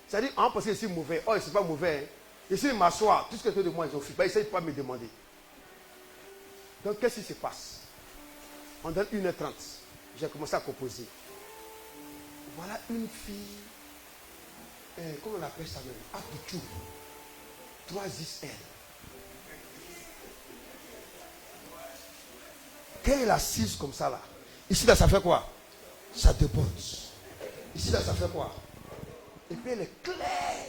c'est-à-dire, on pense que je suis mauvais. Oh, c'est pas mauvais. Hein. Ici, il m'assoit. Tout ce que je fais de moi, ils ont fait. Ils ne essayent pas de me demander. Donc, qu'est-ce qui se passe? On donne 1h30. J'ai commencé à composer. Voilà une fille. Comment on appelle ça même? Apouchou. 3XL. Quand elle est assise comme ça là, ici là, ça fait quoi? Ça déborde. Ici là, ça fait quoi? Et puis elle est claire.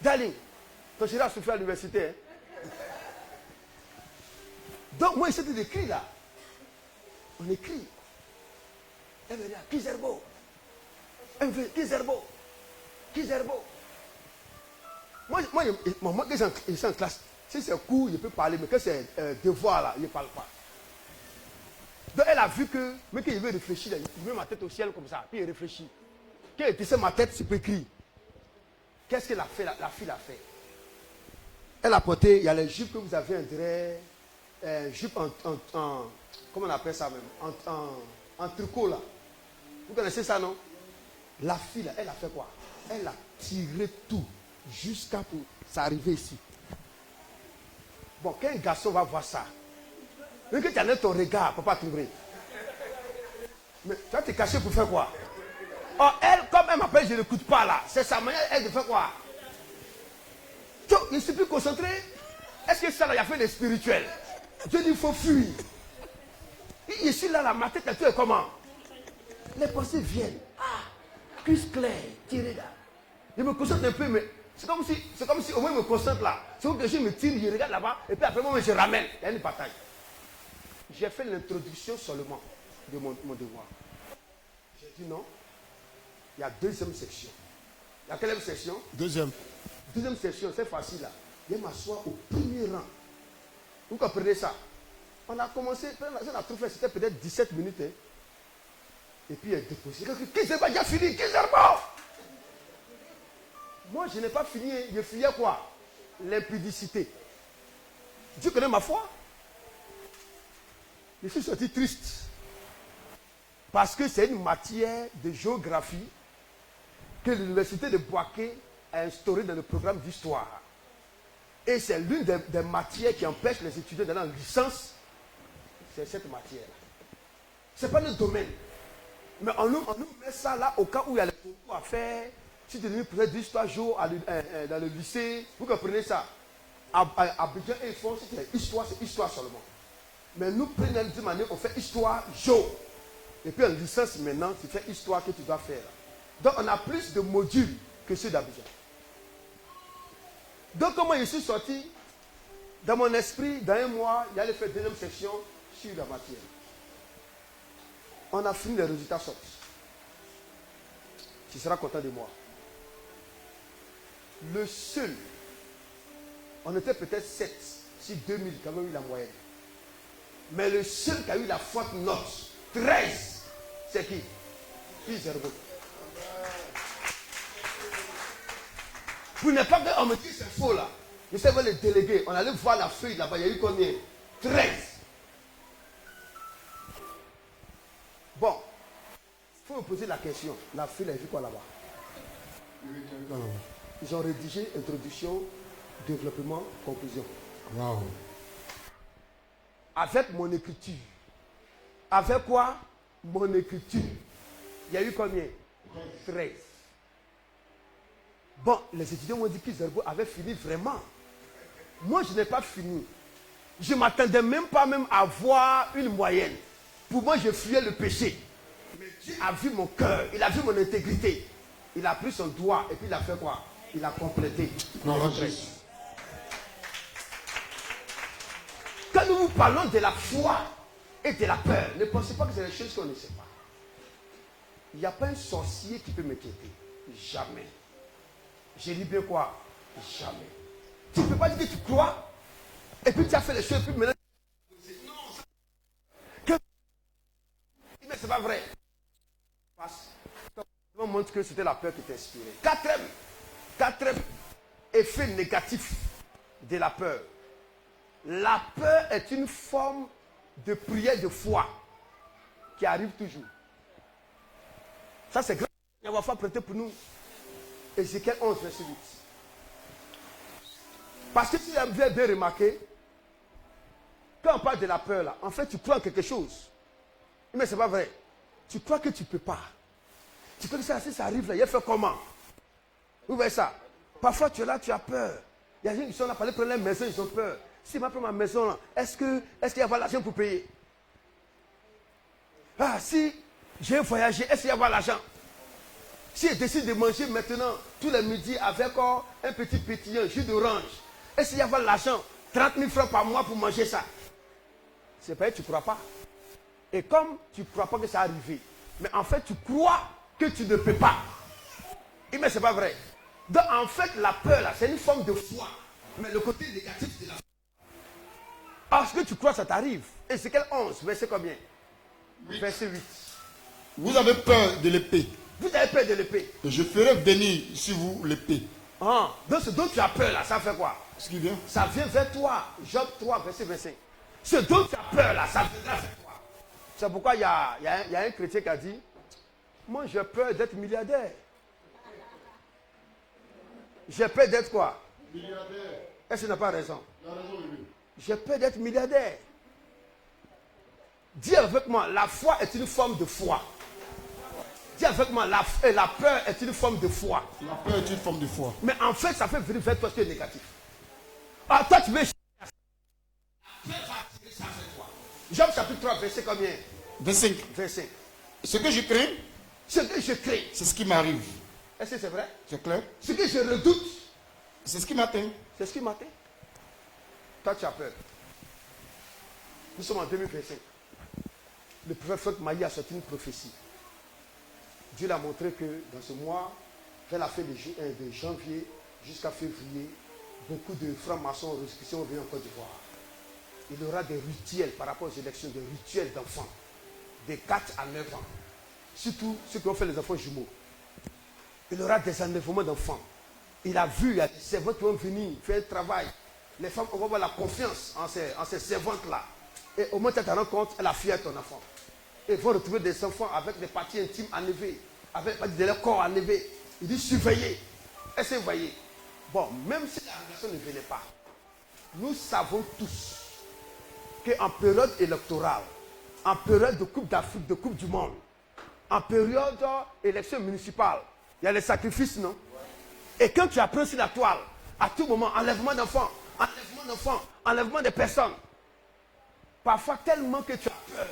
Darling, ton chéri a souffert à l'université. Hein? Donc, moi, j'essaie d'écrire là. On écrit. Elle veut dire, Kizerbo. Elle veut dire, Kizerbo. Kizerbo. Moi, quand je suis en classe, si c'est cours, je peux parler, mais quand c'est devoir là, je ne parle pas. Donc, elle a vu que, mais qu'il veut réfléchir, il met ma tête au ciel comme ça, puis il réfléchit. Quand il tisse ma tête, c'est pas écrit. Qu'est-ce que la fille a fait? Elle a porté, il y a les jupes que vous avez, on dirait, jupes en comment on appelle ça même? En tricot là. Vous connaissez ça, non? La fille là, elle a fait quoi? Elle a tiré tout jusqu'à pour s'arriver ici. Bon, quand un garçon va voir ça, même que tu as ton regard, papa trouver. Mais tu vas te cacher pour faire quoi? Oh, elle, comme elle m'appelle, je n'écoute pas là. C'est sa manière, elle de faire quoi? Je ne suis plus concentré. Est-ce que ça, là, il a fait le spirituel? Dieu dit, il faut fuir. Et ici, là, ma tête, elle est comment? Les pensées viennent. Ah, plus clair, tiré là. Je me concentre un peu, mais c'est comme si au moins je me concentre là. C'est comme que je me tire, je regarde là-bas, et puis après, moi, je ramène. Il y a une bataille. J'ai fait l'introduction seulement de mon devoir. J'ai dit non. Il y a deuxième section. Il y a quelle section? Deuxième. Deuxième section, c'est facile là. Je m'assois au premier rang. Vous comprenez ça? On a commencé, on a tout fait, c'était peut-être 17 minutes. Hein. Et puis il a déposé. Qui s'est pas déjà fini? Qui s'est pas? Moi, je n'ai pas fini. Je fuyais quoi? L'impudicité. Dieu connaît ma foi. Je suis sorti triste. Parce que c'est une matière de géographie que l'université de Bouaké a instaurée dans le programme d'histoire. Et c'est l'une des matières qui empêche les étudiants d'aller en licence. C'est cette matière. Ce n'est pas notre domaine. Mais on nous met ça là au cas où il y a les concours à faire. Si tu es devenu professeur d'histoire jour dans le lycée, vous comprenez ça. À Abidjan, ils font c'est histoire seulement. Mais nous, première deuxième année, on fait histoire jour. Et puis en licence maintenant, tu fais histoire que tu dois faire. Donc on a plus de modules que ceux d'Abidjan. Donc, comment je suis sorti, dans mon esprit, dans un mois, il allait faire deuxième section sur la matière. On a fini, les résultats sortent. Tu seras content de moi. Le seul, on était peut-être 7 sur 2000 qui avait eu la moyenne. Mais le seul qui a eu la forte note, 13, c'est qui? Fils Herbeau. Pour ne pas qu'on me dise c'est faux là. Je sais pas les délégués, on allait voir la feuille là-bas, il y a eu combien? 13. Bon, il faut me poser la question. La feuille, elle a vu quoi là-bas? Ils ont rédigé introduction, développement, conclusion. Wow. Avec mon écriture. Avec quoi? Mon écriture. Il y a eu combien? 13. Bon, les étudiants m'ont dit qu'ils avaient fini vraiment. Moi, je n'ai pas fini. Je ne m'attendais même pas à avoir une moyenne. Pour moi, je fuyais le péché. Mais Dieu a vu mon cœur, il a vu mon intégrité. Il a pris son doigt et puis il a fait quoi? Il a complété. Non, quand nous vous parlons de la foi et de la peur, ne pensez pas que c'est des choses qu'on ne sait pas. Il n'y a pas un sorcier qui peut m'inquiéter. Jamais. J'ai dit bien quoi? Jamais. Tu ne peux pas dire que tu crois et puis tu as fait les choses et puis maintenant. Non, mais c'est pas vrai. On montre que c'était la peur qui t'inspirait. Quatrième effet négatif de la peur. La peur est une forme de prière de foi qui arrive toujours. Ça, c'est grand. Il va falloir prêter pour nous. Ézéchiel 11, verset 8. Parce que si vous avez bien remarqué, quand on parle de la peur, là, en fait, tu crois en quelque chose. Mais ce n'est pas vrai. Tu crois que tu ne peux pas. Tu crois que ça, si ça arrive là, il a fait comment? Vous voyez ça? Parfois, tu es là, tu as peur. Il y a des gens qui sont là, pour la maison, ils ont peur. Si je m'appelle ma maison, là, est-ce qu'il y a l'argent pour payer? Ah, si j'ai voyagé, est-ce qu'il y a l'argent? Si je décide de manger maintenant, tous les midis, avec un petit pétillant, jus d'orange, est-ce qu'il y a l'argent? 30 000 francs par mois pour manger ça. C'est pas que tu ne crois pas. Et comme tu ne crois pas que ça arrive, mais en fait, tu crois que tu ne peux pas. Mais ce n'est pas vrai. Donc, en fait, la peur, là, c'est une forme de foi. Mais le côté négatif de la foi. Parce que tu crois, ça t'arrive. Et c'est quel 11, verset combien? 8. Verset 8. Vous avez peur de l'épée. Vous avez peur de l'épée. Et je ferai venir sur vous l'épée. Ah, donc ce dont tu as peur, là, ça fait quoi? Ce qui vient. Ça vient vers toi. Job 3, verset 25. Ce dont tu as peur, là, ça viendra vers toi. C'est pourquoi il y a un chrétien qui a dit, moi, j'ai peur d'être milliardaire. J'ai peur d'être quoi? Milliardaire. Est-ce que tu n'as pas raison? Il a raison, lui. J'ai peur d'être milliardaire. Dis avec moi, la foi est une forme de foi. Dis avec moi, la peur est une forme de foi. La peur est une forme de foi. Mais en fait, ça fait venir vers toi ce qui est négatif. Ah, toi, tu veux... La peur va attirer ça vers toi. Job chapitre 3, verset combien? 25. 25. Ce que je crains, Ce que je crains. c'est ce qui m'arrive. Est-ce que c'est vrai? C'est clair? Ce que je redoute. C'est ce qui m'atteint. C'est ce qui m'atteint. Toi, tu as peur. Nous sommes en 2025. Le prophète Franck Mailly a sorti une prophétie. Dieu l'a montré que dans ce mois, vers la fin de janvier jusqu'à février, beaucoup de francs-maçons qui sont venus en Côte d'Ivoire. Il y aura des rituels par rapport aux élections, des rituels d'enfants, de 4 à 9 ans. Surtout ceux qui ont fait les enfants jumeaux. Il y aura des enlèvements d'enfants. Il a vu, il y a des servantes qui vont venir faire un travail. Les femmes vont avoir la confiance en ces servantes-là. Et au moment où tu te rends compte, elle a fui à ton enfant. Et ils vont retrouver des enfants avec des parties intimes enlevées, avec de leur corps enlevé. Il dit surveillez. Est-ce que vous voyez? Bon, même si la révélation ne venait pas, nous savons tous qu'en période électorale, en période de Coupe d'Afrique, de Coupe du Monde, en période d'élection municipale, il y a les sacrifices, non? Et quand tu apprends sur la toile, à tout moment, enlèvement d'enfants, enlèvement de personnes. Parfois, tellement que tu as peur,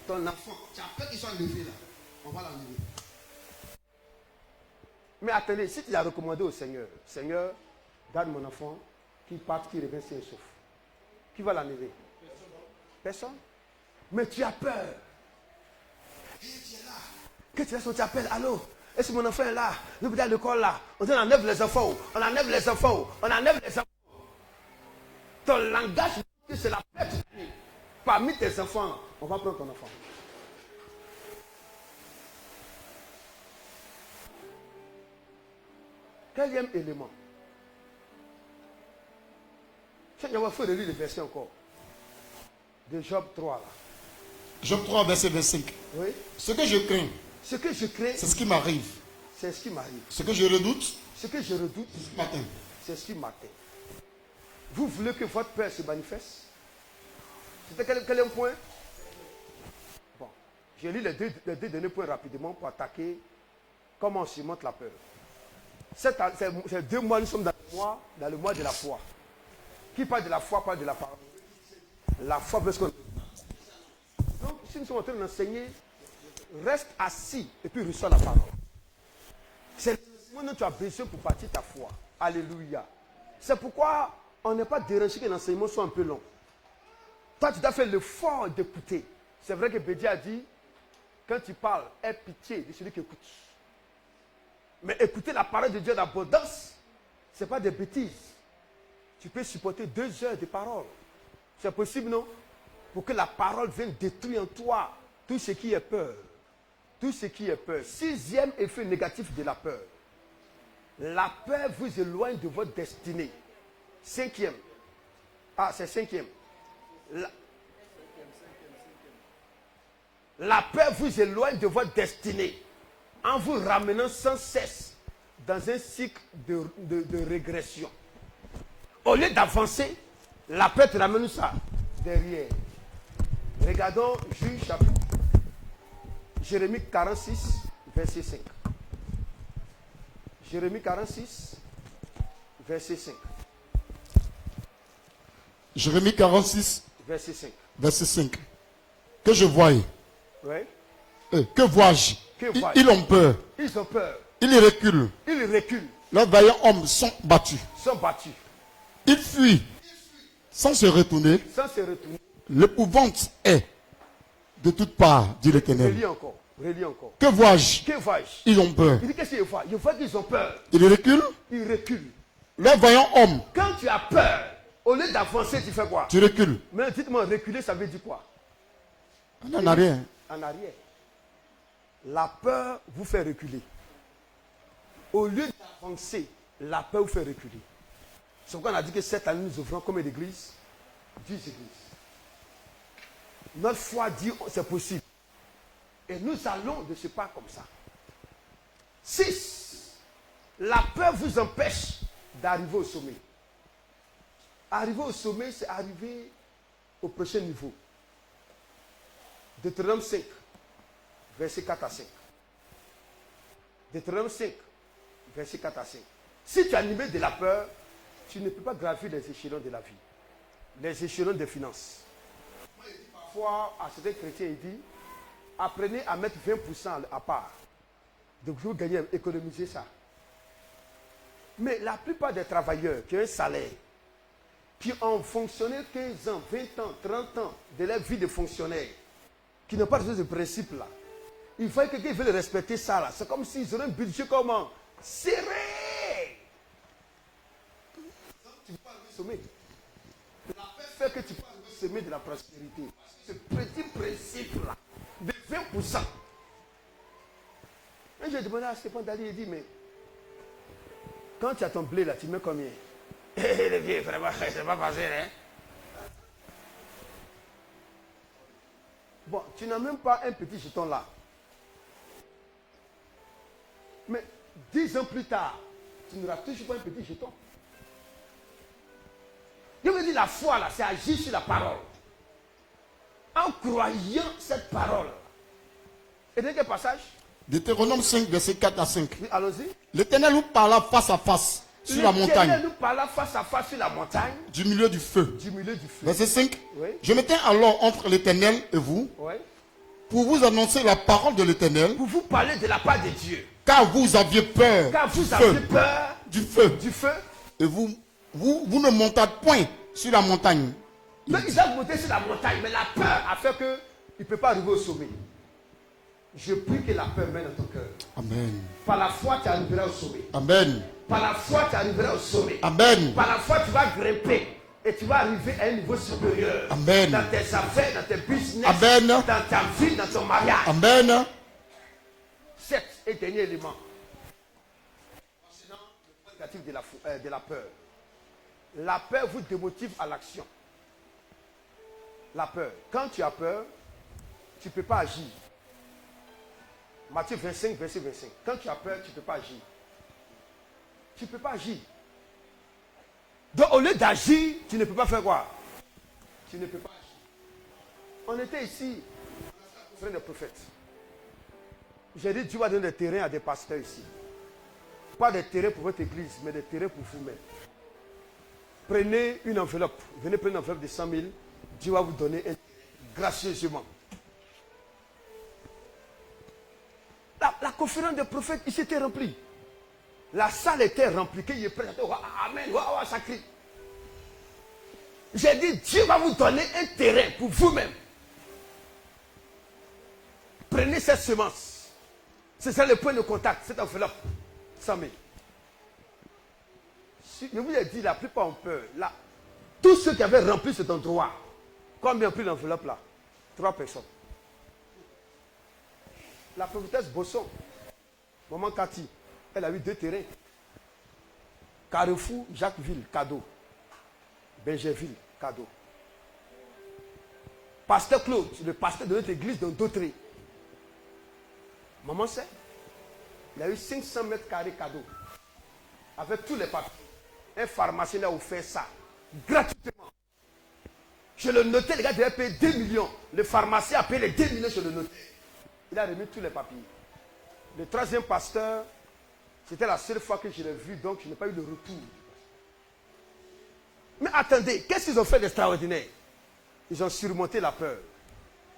ton enfant, tu as peur qu'il soit enlevé là, on va l'enlever. Mais attendez, si tu l'as recommandé au Seigneur, Seigneur, garde mon enfant, qui parte, qui revient, c'est sauf. Qui va l'enlever? Personne. Mais tu as peur. Et tu es là. Que tu laisses, on t'appelle, allô? Est-ce que mon enfant est là? Nous peut à l'école là. On dit on enlève les enfants. On enlève les enfants. On enlève les enfants. Ton langage, c'est la perte. Parmi tes enfants, on va prendre ton enfant. Quatrième élément. Il va faire relire le verset encore. De Job 3 là. Job 3, verset 25. Oui. Ce que je crains, c'est ce qui m'arrive. C'est ce qui m'arrive. Ce que je redoute, ce matin. C'est ce qui m'atteint. Vous voulez que votre peur se manifeste? C'était quel est le point? Bon, j'ai lu les deux derniers points rapidement pour attaquer comment on surmonte la peur. Ces 2 mois, nous sommes dans le mois de la foi. Qui parle de la foi, parle de la parole. La foi, parce que... Donc, si nous sommes en train d'enseigner, reste assis et puis reçois la parole. C'est le moment où tu as besoin pour partir ta foi. Alléluia. C'est pourquoi on n'est pas dérangé que l'enseignement soit un peu long. Toi, tu dois faire l'effort d'écouter. C'est vrai que Bédi a dit, quand tu parles, aie pitié de celui qui écoute. Mais écouter la parole de Dieu d'abondance, ce n'est pas des bêtises. Tu peux supporter 2 heures de parole. C'est possible, non? Pour que la parole vienne détruire en toi tout ce qui est peur. Tout ce qui est peur. 6e effet négatif de la peur. La peur vous éloigne de votre destinée. 5e. Ah, c'est 5e. La peur vous éloigne de votre destinée en vous ramenant sans cesse dans un cycle de régression. Au lieu d'avancer, la peur te ramène ça derrière. Regardons Juge chapitre Jérémie 46, verset 5. Jérémie 46, verset 5. Jérémie 46, verset 5. Verset 5. Que je voie. Oui. Que vois-je? Ils ont peur. Ils ont peur. Ils reculent. Ils reculent. Leurs vaillants hommes sont battus. Ils fuient sans se retourner. L'épouvante est de toutes parts, dit l'Éternel. Relis encore. Que vois-je? Ils ont peur. Il dit qu'est-ce qu'il voit? Il voit qu'ils ont peur. Ils reculent. Ils reculent. Leurs vaillants hommes. Quand tu as peur, au lieu d'avancer, tu fais quoi? Tu recules. Mais dites-moi, reculer, ça veut dire quoi? En arrière. En arrière. La peur vous fait reculer. Au lieu d'avancer, la peur vous fait reculer. C'est pourquoi on a dit que cette année, nous ouvrons combien d'églises? 10 églises. Notre foi dit c'est possible. Et nous allons de ce pas comme ça. 6. La peur vous empêche d'arriver au sommet. Arriver au sommet, c'est arriver au prochain niveau. Deutéronome 5, verset 4 à 5. Deutéronome 5, verset 4 à 5. Si tu es animé de la peur, tu ne peux pas gravir les échelons de la vie. Les échelons des finances. Moi, je dis parfois à certains chrétiens, il dit, apprenez à mettre 20% à part. Donc vous gagnez, économisez ça. Mais la plupart des travailleurs qui ont un salaire, qui ont fonctionné 15 ans, 20 ans, 30 ans de leur vie de fonctionnaire, qui n'ont pas de principe là, il faut que quelqu'un veuille respecter ça là. C'est comme s'ils auraient un budget comment serré. Tu ne peux pas arriver au sommet. La paix fait que tu peux arriver au sommet de la prospérité. Ce petit principe là, de 20%. Et j'ai demandé à Stéphane Dali, il dit, mais quand tu as ton blé là, tu mets combien? Le vieux, vraiment, c'est pas facile, hein? Bon, tu n'as même pas un petit jeton là. Mais 10 ans plus tard, tu n'auras toujours pas un petit jeton. Je veux dire, la foi là, c'est agir sur la parole. En croyant cette parole. Et dans quel passage? Deutéronome 5, verset 4 à 5. Oui, allons-y. L'Éternel nous parla face à face sur la montagne. L'Éternel nous parla face à face sur la montagne. Du milieu du feu. Du milieu du feu. Verset 5. Oui. Je m'étais alors entre l'Éternel et vous. Oui. Pour vous annoncer la parole de l'Éternel. Pour vous parler de la part de Dieu. Car vous aviez peur. Car vous aviez peur du feu. Du feu. Et vous Vous ne montez point sur la montagne. Donc ils ont monté sur la montagne, mais la peur a fait qu'il ne peut pas arriver au sommet. Je prie que la peur mène dans ton cœur. Amen. Par la foi, tu arriveras au sommet. Amen. Par la foi, tu arriveras au sommet. Amen. Par la foi, tu vas grimper et tu vas arriver à un niveau supérieur. Amen. Dans tes affaires, dans tes business, Amen. dans ta vie, dans ton mariage. Amen. 7 et dernier élément. Concernant le point négatif de la peur. La peur vous démotive à l'action. La peur. Quand tu as peur, tu ne peux pas agir. Matthieu 25, verset 25. Quand tu as peur, tu ne peux pas agir. Tu ne peux pas agir. Donc au lieu d'agir, tu ne peux pas faire quoi? Tu ne peux pas agir. On était ici, frère des prophètes. J'ai dit, Dieu va donner des terrains à des pasteurs ici. Pas des terrains pour votre église, mais des terrains pour vous-même. Prenez une enveloppe. Venez prendre une enveloppe de 100 000. Dieu va vous donner gracieusement. La conférence des prophètes, il s'était rempli. La salle était remplie. Qu'il est prêt. Amen. Ça crie. J'ai dit, Dieu va vous donner un terrain pour vous-même. Prenez cette semence. C'est ça le point de contact, cette enveloppe. 100 000. Je vous ai dit, la plupart ont peur. Là, tous ceux qui avaient rempli cet endroit, combien ont pris l'enveloppe là? 3 personnes. La prophétesse Bosson, maman Cathy, elle a eu 2 terrains. Carrefour, Jacquesville, cadeau. Benjerville, cadeau. Pasteur Claude, le pasteur de notre église dans Dautré. Maman sait, il a eu 500 mètres carrés cadeau. Avec tous les papiers. Un pharmacien a offert ça. Gratuitement. Je le notais, les gars devaient payer 2 millions. Le pharmacien a payé les 2 millions, je le notais. Il a remis tous les papiers. Le 3e pasteur, c'était la seule fois que je l'ai vu, donc je n'ai pas eu de retour. Mais attendez, qu'est-ce qu'ils ont fait d'extraordinaire? Ils ont surmonté la peur.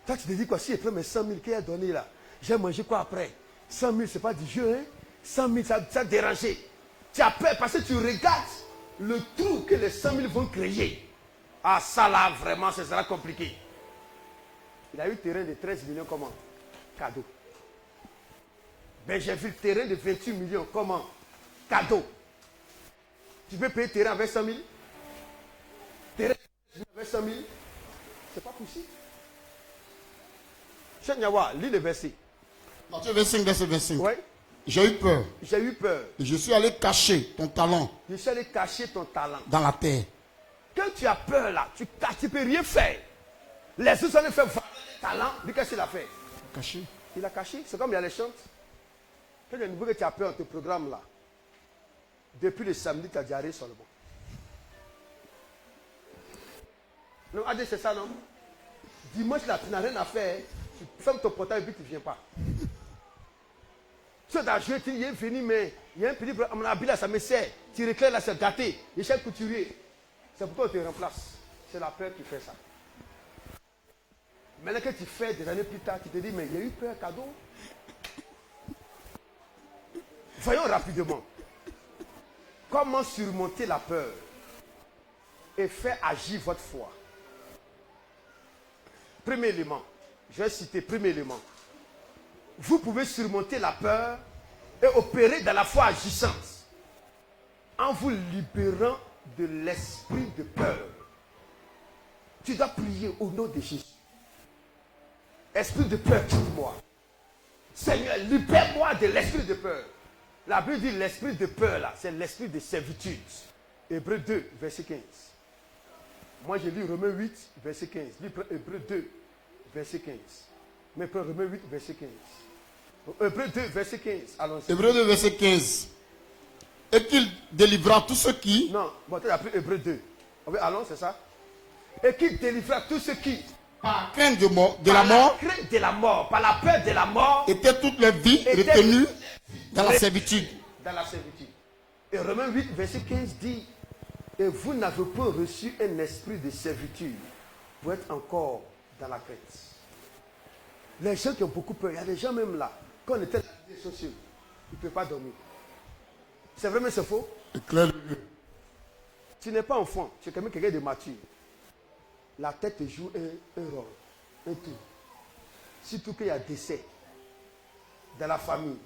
Toi, tu te dis quoi? Si je prends mes 100 000 qu'il a donné là, j'ai mangé quoi après? 100 000, ce n'est pas du jeu, hein? 100 000, ça a dérangé. Tu as peur parce que tu regardes le trou que les 100 000 vont créer. Ah, ça là, vraiment, ce sera compliqué. Il a eu terrain de 13 millions, comment? Cadeau. Ben, j'ai vu le terrain de 28 millions, comment? Cadeau. Tu peux payer terrain avec 100 000? Terrain avec 100 000? C'est pas possible. Cheikh Nyawa, lis le verset. Matthieu 25, verset 25. Oui. J'ai eu peur. J'ai eu peur. Et je suis allé cacher ton talent. Je suis allé cacher ton talent. Dans la terre. Quand tu as peur là, tu ne peux rien faire. Les autres sont allés faire valoir le talent. Dis qu'est-ce qu'il a fait? Caché. Il a caché. C'est comme il y a les chantes. Quand il y a une fois que tu as peur, on te programme là. Depuis le samedi, tu as diarrhée seulement. Non, Adé, c'est ça, non? Dimanche là, tu n'as rien à faire. Tu fermes ton portail et puis tu ne viens pas. Tu as joué, tu es venu, mais il y a un petit problème. Mon habit là, ça me sert. Tu réclames là, c'est gâté. Il cherche couturier. C'est pourquoi on te remplace. C'est la peur qui fait ça. Maintenant que tu fais des années plus tard, tu te dis, mais il y a eu peur, cadeau. Voyons rapidement. Comment surmonter la peur et faire agir votre foi. Premier élément. Je vais citer premier élément. Vous pouvez surmonter la peur et opérer dans la foi agissante en vous libérant de l'esprit de peur. Tu dois prier au nom de Jésus. Esprit de peur, quitte-moi. Seigneur, libère-moi de l'esprit de peur. La Bible dit l'esprit de peur, là, c'est l'esprit de servitude. Hébreux 2, verset 15. Moi, je lis Romains 8, verset 15. Lis Hébreux 2, verset 15. Mais prends Romains 8, verset 15. Hébreux 2, verset 15. Allons-y. Hébreux 2, verset 15. Et qu'il délivra tous ceux qui... Non, bon, tu as pris Hébreux 2. Allons, c'est ça. Et qu'il délivra tous ceux qui... Par crainte de la mort, crainte de la mort, par la peur de la mort, étaient toute leur vie retenues dans la servitude. Dans la servitude. Et Romains 8, verset 15 dit, et vous n'avez pas reçu un esprit de servitude pour être encore dans la crainte. Les gens qui ont beaucoup peur, il y a des gens même là, quand on était dans les réseaux sociaux, ils ne peuvent pas dormir. C'est vrai, mais c'est faux? Éclaire-le. tu n'es pas enfant, tu es quand même quelqu'un de mature. La tête joue un rôle, un tour. Surtout qu'il y a décès dans la famille,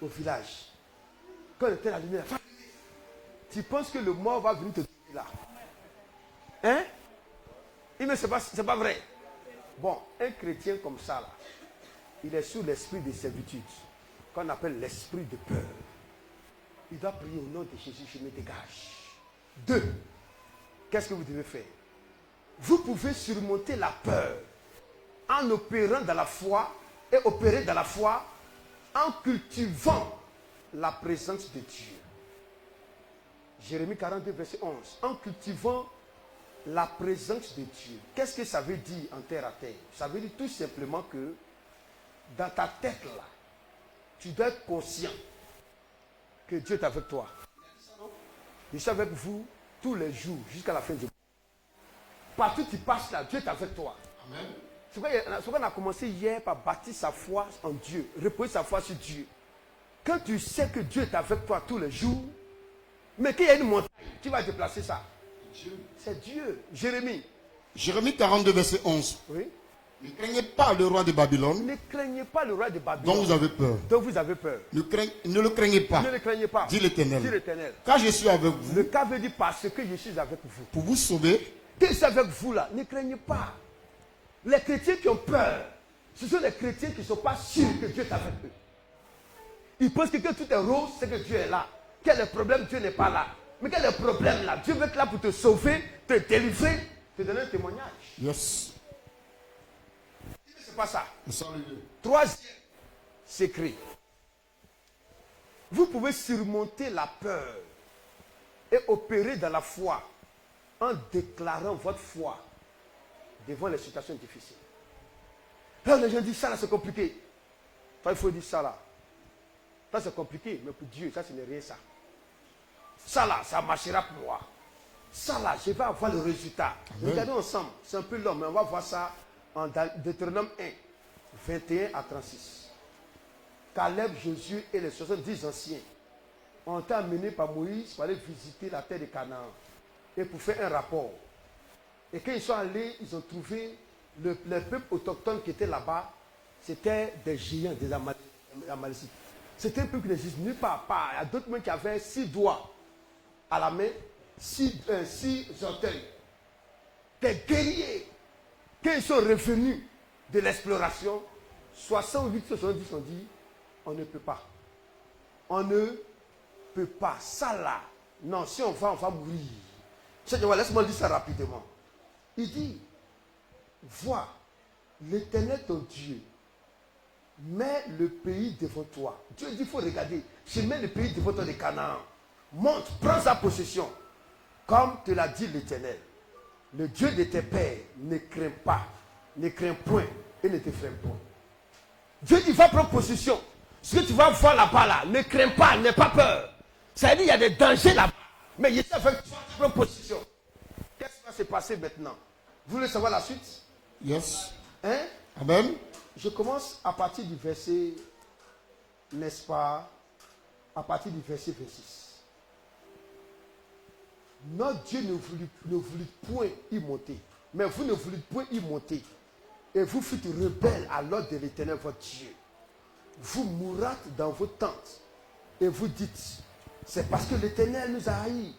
au village. Quand on était allumé, tu penses que le mort va venir te trouver là. Hein? Mais ce n'est pas vrai. Bon, un chrétien comme ça, là, il est sous l'esprit de servitude, qu'on appelle l'esprit de peur. Il doit prier au nom de Jésus, je me dégage. 2. Qu'est-ce que vous devez faire? Vous pouvez surmonter la peur en opérant dans la foi et opérer dans la foi en cultivant la présence de Dieu. Jérémie 42, verset 11. En cultivant la présence de Dieu. Qu'est-ce que ça veut dire en terre à terre? Ça veut dire tout simplement que dans ta tête là, tu dois être conscient que Dieu est avec toi. Je suis avec vous tous les jours jusqu'à la fin du monde. Partout tu passes là, Dieu est avec toi. Amen. C'est pourquoi on a commencé hier par bâtir sa foi en Dieu, reposer sa foi sur Dieu. Quand tu sais que Dieu est avec toi tous les jours, mais qu'il y a une montagne, tu vas déplacer ça. C'est Dieu. Jérémie 42, verset 11. Oui. Ne craignez pas le roi de Babylone. Ne craignez pas le roi de Babylone. Dont vous avez peur. Dont vous avez peur. Ne le craignez pas. Ne le craignez pas. Dit l'Éternel. Dit l'Éternel. Car je suis avec vous. Le cas veut dire parce que je suis avec vous. Pour vous sauver. Que je suis avec vous là, ne craignez pas. Les chrétiens qui ont peur, ce sont les chrétiens qui ne sont pas sûrs que Dieu est avec eux. Ils pensent que tout est rose, c'est que Dieu est là. Quel est le problème? Dieu n'est pas là. Mais quel est le problème là? Dieu veut être là pour te sauver, te délivrer, te donner un témoignage. Yes. C'est pas ça. Salut. 3e secret. Vous pouvez surmonter la peur et opérer dans la foi en déclarant votre foi devant les situations difficiles. Là, les gens disent ça là, c'est compliqué. Toi, il faut dire ça là. Ça, c'est compliqué, mais pour Dieu, ça, ce n'est rien ça. Ça là, ça marchera pour moi. Ça là, je vais avoir le résultat. Amen. Regardons ensemble, c'est un peu long, mais on va voir ça en Deutéronome 1, 21 à 36. Caleb, Josué et les 70 anciens ont été amenés par Moïse pour aller visiter la terre de Canaan et pour faire un rapport. Et quand ils sont allés, ils ont trouvé le peuple autochtone qui était là-bas, c'était des géants, des Amalécites. C'était un peuple qui n'existe nulle part. Il y a d'autres qui avaient 6 doigts à la main, 6 orteils. Des guerriers. Quand ils sont revenus de l'exploration, 68, 70 ont dit, on ne peut pas. On ne peut pas. Ça là, non, si on va mourir. Seigneur, laisse-moi dire ça rapidement. Il dit, vois, l'Éternel ton Dieu met le pays devant toi. Dieu dit, il faut regarder. Je mets le pays devant toi de Canaan. Monte, prends sa possession. Comme te l'a dit l'Éternel. Le Dieu de tes pères ne craint pas, ne craint point et ne te freine point. Dieu dit, va prendre possession. Ce que tu vas voir là-bas, là, ne crains pas, n'aie pas peur. Ça veut dire qu'il y a des dangers là-bas. Mais il fait que tu prends possession. Qu'est-ce qui va se passer maintenant? Vous voulez savoir la suite? Yes. Hein? Amen. Je commence à partir du verset, n'est-ce pas? À partir du verset 26. Notre Dieu ne voulut point y monter. Mais vous ne voulez point y monter. Et vous fûtes rebelles à l'ordre de l'Éternel votre Dieu. Vous mourâtes dans vos tentes. Et vous dites, c'est parce que l'Éternel nous a haïs.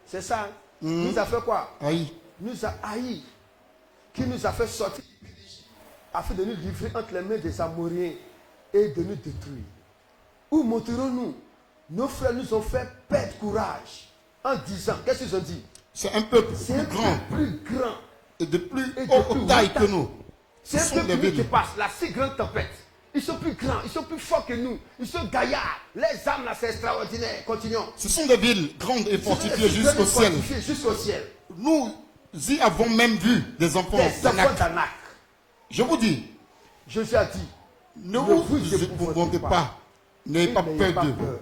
C'est ça. Nous a fait quoi? Haïs. Nous a haïs. Qui nous a fait sortir du pays afin de nous livrer entre les mains des Amoréens et de nous détruire. Où monterons-nous? Nos frères nous ont fait perdre courage en disant, qu'est-ce qu'ils ont dit? C'est un peuple plus grand et de plus haute taille que nous. C'est un peuple qui passe la si grande tempête. Ils sont plus grands, ils sont plus forts que nous. Ils sont gaillards. Les âmes là, c'est extraordinaire. Continuons. Ce sont des villes grandes et fortifiées jusqu'au ciel. Nous y avons même vu des enfants d'Anak. Je vous dis, Jésus a dit, ne vous épouvantez pas. N'ayez pas peur d'eux.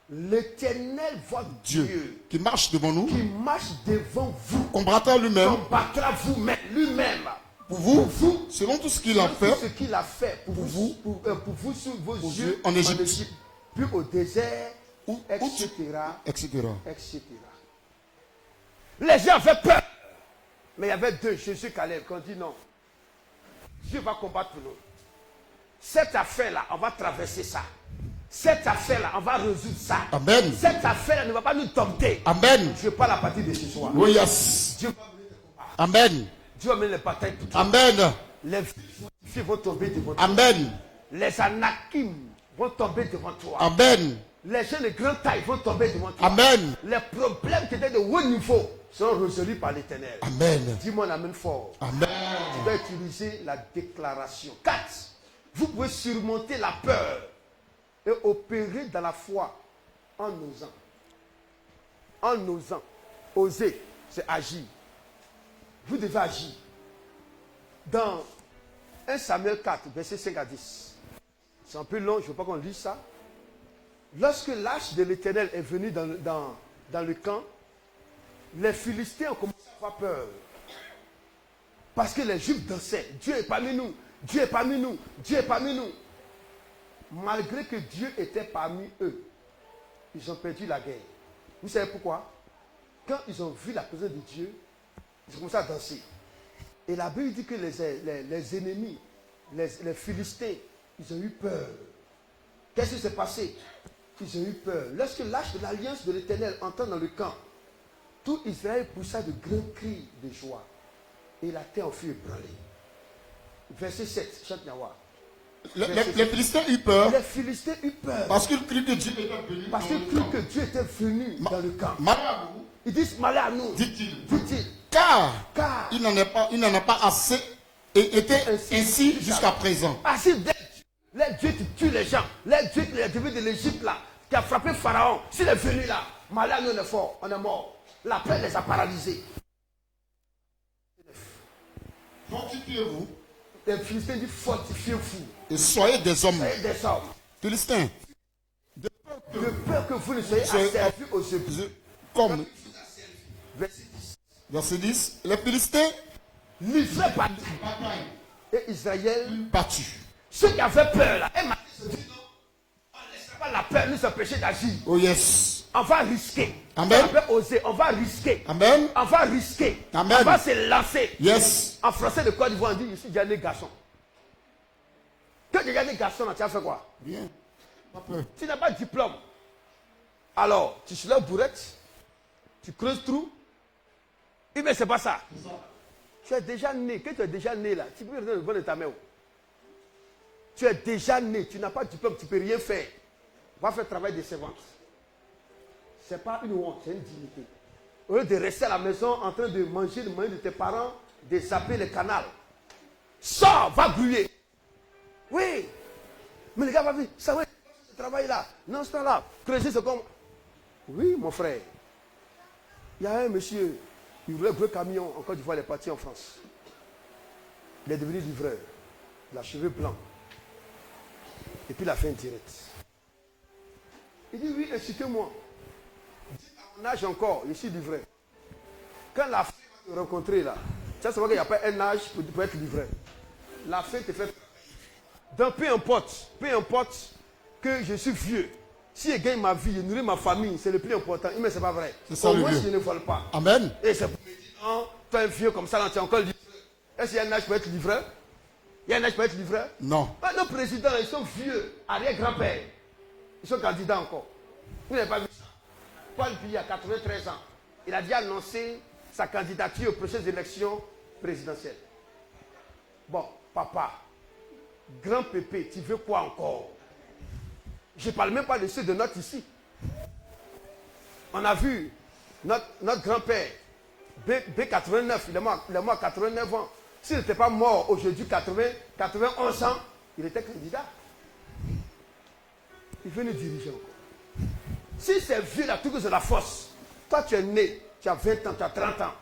L'Éternel, votre Dieu, qui marche devant nous, qui marche devant vous, combattra lui-même, combattra vous-même, lui-même, pour vous, selon tout ce qu'il a fait, ce qu'il a fait pour vous sous vos yeux en Égypte, puis au désert, etc. Les gens avaient peur. Mais il y avait deux, Jésus et Caleb, qui ont dit non. Dieu va combattre pour nous. Cette affaire-là, on va traverser ça. Cette affaire-là, on va résoudre ça. Amen. Cette affaire-là ne va pas nous dompter. Amen. Je parle à partir de ce soir. Oh yes. Dieu va mener les combats. Amen. Dieu va mener les batailles pour toi. Amen. Les filles vont tomber devant toi. Amen. Les anakim vont tomber devant toi. Amen. Les gens de grande taille vont tomber devant toi. Amen. Les problèmes qui étaient de haut niveau seront résolus par l'Éternel. Amen. Dis-moi la même fort. Amen. Tu dois utiliser la déclaration. 4. Vous pouvez surmonter la peur et opérer dans la foi en osant. En osant. Oser, c'est agir. Vous devez agir. Dans 1 Samuel 4, verset 5 à 10. C'est un peu long, je ne veux pas qu'on lise ça. Lorsque l'arche de l'Éternel est venue dans le camp, les Philistins ont commencé à avoir peur. Parce que les Juifs dansaient. Dieu est parmi nous. Dieu est parmi nous. Dieu est parmi nous. Malgré que Dieu était parmi eux, ils ont perdu la guerre. Vous savez pourquoi? Quand ils ont vu la présence de Dieu, ils ont commencé à danser. Et la Bible dit que les ennemis, les Philistins, ils ont eu peur. Qu'est-ce qui s'est passé? Ils ont eu peur. Lorsque l'arche de l'alliance de l'Éternel entre dans le camp, tout Israël poussa de grands cris de joie. Et la terre en fut ébranlée. Verset 7, chante Yahweh. Les Philistins eurent peur. Les Philistins eurent peur. Parce qu'ils crurent que Dieu était venu. Parce qu'ils crurent que Dieu était venu dans le camp. Malheur à nous, Ils disent malheur à nous. dit-il. Dit-il. Car Car il n'en a pas assez et était ainsi jusqu'à présent. ainsi les dieux qui tuent les gens, les dieux qui les dieux de l'Égypte là, qui a frappé Pharaon, s'il est venu là, malheur à nous, on est fort, on est mort. La paix les a paralysés. Fortifiez-vous Les Philistins disent fortifiez-vous. et soyez des hommes. Soyez des hommes. Philistins, De peur que vous ne soyez asservis aux Hébreux. comme Verset 10. verset 10, les Philistins Livrés par et Israël battus. ceux qui avaient peur là, et Marie se dit non, on ne laissera pas la peur nous empêcher d'agir. Oh yes. On va risquer. Amen. On va oser, on va risquer. Amen. On va risquer. Amen. On va se lancer. Yes. En français de Côte d'Ivoire, on dit ici, j'ai né garçon. Quand tu as né garçon, tu as fait quoi? Bien. Pas peur. Tu n'as pas de diplôme. Alors, tu soulèves bourrette, tu creuses trou. Oui, mais c'est pas ça. Tu es déjà né. Quand tu es déjà né là, tu peux regarder le bon de ta mère. Tu es déjà né, tu n'as pas de diplôme, tu ne peux rien faire. Va faire le travail de servante. Ce n'est pas une honte, c'est une dignité. Au lieu de rester à la maison en train de manger le moyen de tes parents, de zapper le canal. Sors, va grouiller. Oui. Mais les gars, va vite. Ça va, ce travail-là. Non, c'est pas là. Creuser, c'est comme. Oui, mon frère. Il y a un monsieur, il roulait un gros camion en Côte d'Ivoire, il est parti en France. Il est devenu livreur. Il a cheveux blancs. Et puis il a fait un direct. Il dit, oui, incitez-moi. À mon âge encore, je suis livreur. Quand la femme va te rencontrer là, tu sais qu'il n'y a pas un âge pour être livreur. La femme te fait. Donc peu importe que je suis vieux. Si je gagne ma vie, je nourris ma famille, c'est le plus important. Mais ce n'est pas vrai. Au moins, je ne vole pas. Amen. Et c'est pour me dire, non, toi un vieux comme ça, là, tu es encore livreur. Est-ce qu'il y a un âge pour être livreur? Il y a un âge pour être livreur? Non. Nos présidents, ils sont vieux, arrière-grand-père. Ils sont candidats encore. Vous n'avez pas vu ça? Paul Biya, 93 ans. Il a déjà annoncé sa candidature aux prochaines élections présidentielles. Bon, papa, grand pépé, tu veux quoi encore? Je ne parle même pas de ceux de notre ici. On a vu notre grand-père, B89, il est mort à 89 ans. S'il n'était pas mort aujourd'hui, 91 ans, il était candidat. Il veut nous diriger encore. Si c'est vieux, la truc de la force, toi tu es né, tu as 20 ans, tu as 30 ans,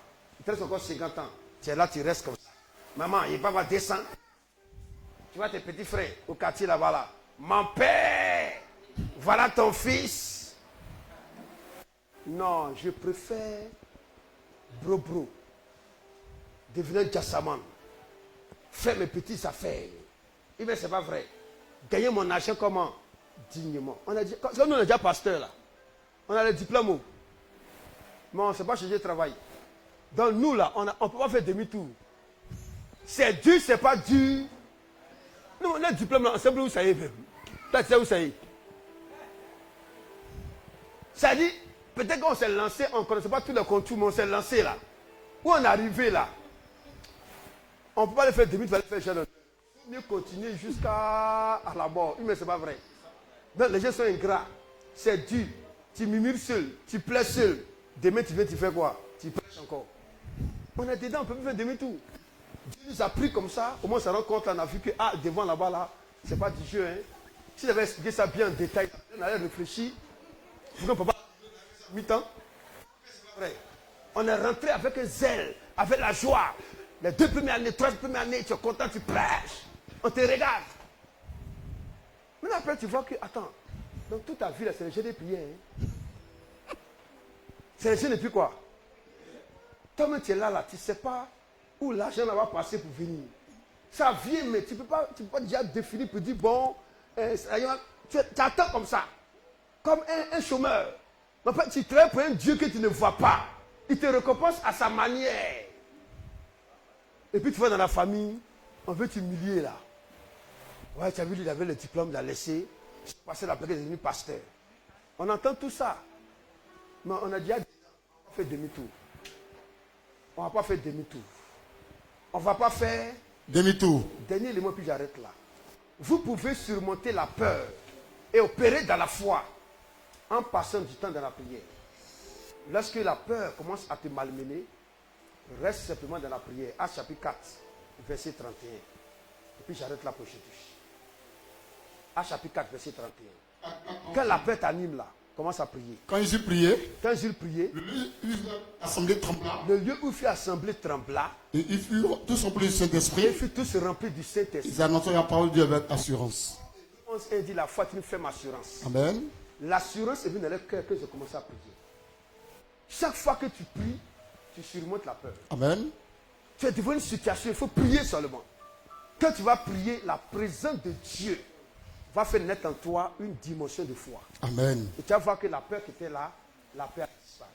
il te reste encore 50 ans. Tu es là, tu restes comme ça. Maman, il va pas descendre. Tu vois tes petits frères au quartier là-bas là. Mon père, voilà ton fils. Non, je préfère bro, devenir jassaman. Faire mes petites affaires. Eh bien, c'est pas vrai. Gagner mon argent comment? Dignement. Comme nous, on est déjà pasteur là. On a le diplôme. Mais on ne sait pas chercher de travail. Donc nous là, on ne peut pas faire demi-tour. C'est dur, c'est pas dur. Nous, on a un diplôme là, on sait plus où ça y est. Toi, tu sais où ça y est. Ça dit, peut-être qu'on s'est lancé, on ne connaissait pas tous les contours, mais on s'est lancé là. Où on est arrivé là. On ne peut pas le faire demi-tour, il faut le faire jeune. Mieux continuer jusqu'à la mort. Mais ce n'est pas vrai. Donc les gens sont ingrats. C'est dur. Tu murmures seul, tu plais seul. Demain tu viens, tu fais quoi? Tu prêches encore. On est dedans, on ne peut plus faire demi-tour. Dieu nous a pris comme ça. Au moins on se rend compte, on a vu que devant là-bas, là, ce n'est pas du jeu. Hein. Si j'avais expliqué ça bien en détail, on allait réfléchir. On ne peut pas mi-temps. C'est vrai. On est rentré avec un zèle, avec la joie. Les 2 premières années, 3 premières années, tu es content, tu prêches. On te regarde. Maintenant après, tu vois que, attends, dans toute ta vie, c'est le jeu des prières. Hein. C'est le jeu depuis quoi? Toi-même, tu es là, tu ne sais pas où l'argent va passer pour venir. Ça vient, mais tu ne peux pas déjà définir pour dire, bon, tu attends comme ça, comme un chômeur. En fait, tu travailles pour un Dieu que tu ne vois pas. Il te récompense à sa manière. Et puis tu vas dans la famille, on veut t'humilier là. Ouais, tu as vu, il avait le diplôme, il a laissé. Je suis passé la plaque, il est devenu pasteur. On entend tout ça. Mais on a déjà dit, on va faire demi-tour. On ne va pas faire demi-tour. On ne va pas faire demi-tour. Dernier élément, puis j'arrête là. Vous pouvez surmonter la peur et opérer dans la foi en passant du temps dans la prière. Lorsque la peur commence à te malmener, reste simplement dans la prière. Actes chapitre 4, verset 31. Et puis j'arrête là pour aujourd'hui. Actes chapitre 4, verset 31. Quand la peur t'anime là, commence à prier. Quand ils eurent prié, le lieu où assemblée trembla. Le lieu où fut assemblée trembla. Et ils furent tous remplis du Saint-Esprit. Ils furent tous remplis du Saint-Esprit. Ils annonçaient la parole de Dieu avec assurance. On s'est dit la foi est une ferme assurance. Amen. L'assurance est venue dans le cœur que j'ai commencé à prier. Chaque fois que tu pries, tu surmontes la peur. Amen. Tu es devant une situation, il faut prier seulement. Quand tu vas prier, la présence de Dieu va faire naître en toi une dimension de foi. Amen. Et tu vas voir que la peur qui était là, la peur a disparu.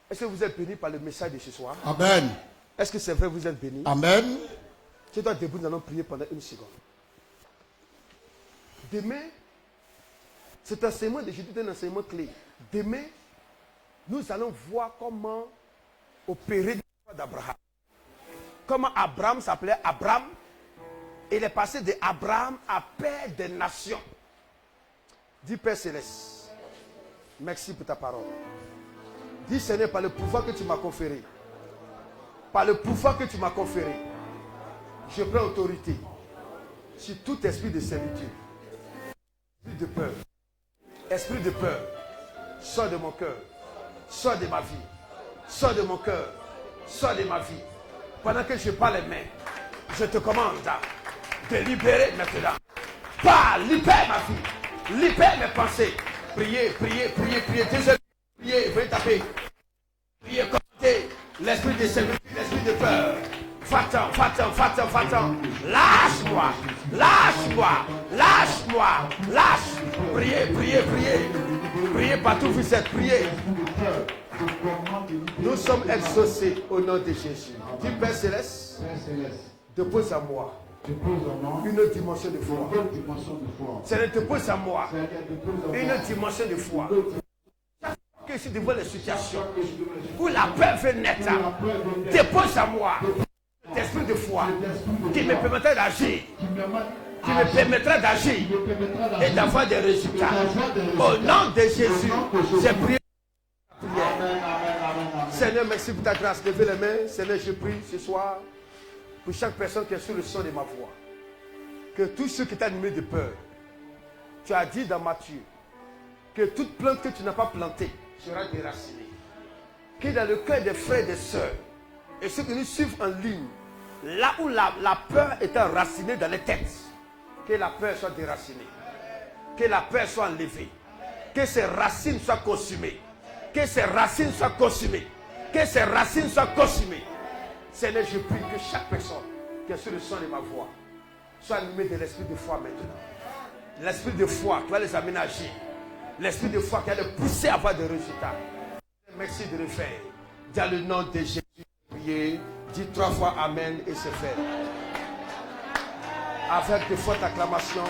Est-ce que vous êtes bénis par le message de ce soir? Amen. Est-ce que c'est vrai, vous êtes bénis? Amen. Tu dois debout, nous allons prier pendant une seconde. Demain, cet enseignement de Jésus est un enseignement clé. Demain, nous allons voir comment opérer la foi d'Abraham. Comment Abraham s'appelait Abraham. Il est passé de Abraham à Père des nations. Dis Père Céleste, merci pour ta parole. Dis Seigneur, par le pouvoir que tu m'as conféré, par le pouvoir que tu m'as conféré, je prends autorité sur tout esprit de servitude, esprit de peur, sors de mon cœur, sors de ma vie, sors de mon cœur, sors de ma vie. Pendant que je parle les mains, je te commande de libérer maintenant. Parle, libère ma vie, libère mes pensées. Priez, priez, priez, priez. Priez, venez taper. Priez, commentez l'esprit de servitude, l'esprit de peur. Va-t'en, va-t'en, va-t'en, va-t'en. Lâche-moi, lâche-moi, lâche-moi, lâche. Priez, priez, priez. Priez partout où vous êtes, priez. Nous sommes exaucés au nom de Jésus. Dis Père Céleste, dépose à moi une dimension de foi. Seigneur, dépose à moi une dimension de foi. Que je devant les situations où la peur veut naître, dépose à moi l'esprit de foi qui me permettra d'agir, qui me permettra d'agir et d'avoir des résultats. Au nom de Jésus, j'ai prié. Seigneur, merci pour ta grâce. Levez les mains. Seigneur, je prie ce soir pour chaque personne qui est sous le son de ma voix. Que tous ceux qui t'animent de peur, tu as dit dans Matthieu que toute plante que tu n'as pas plantée sera déracinée. Que dans le cœur des frères et des sœurs et ceux qui nous suivent en ligne, là où la peur est enracinée dans les têtes, que la peur soit déracinée, que la peur soit enlevée, que ses racines soient consumées, que ses racines soient consumées, que ses racines soient consumées. Seigneur, je prie que chaque personne qui est sur le son de ma voix soit animée de l'esprit de foi maintenant. L'esprit de foi qui va les amener à agir. L'esprit de foi qui va les pousser à avoir des résultats. Merci de le faire. Dans le nom de Jésus. prier. Dis 3 fois Amen et c'est fait. Avec de fortes acclamations.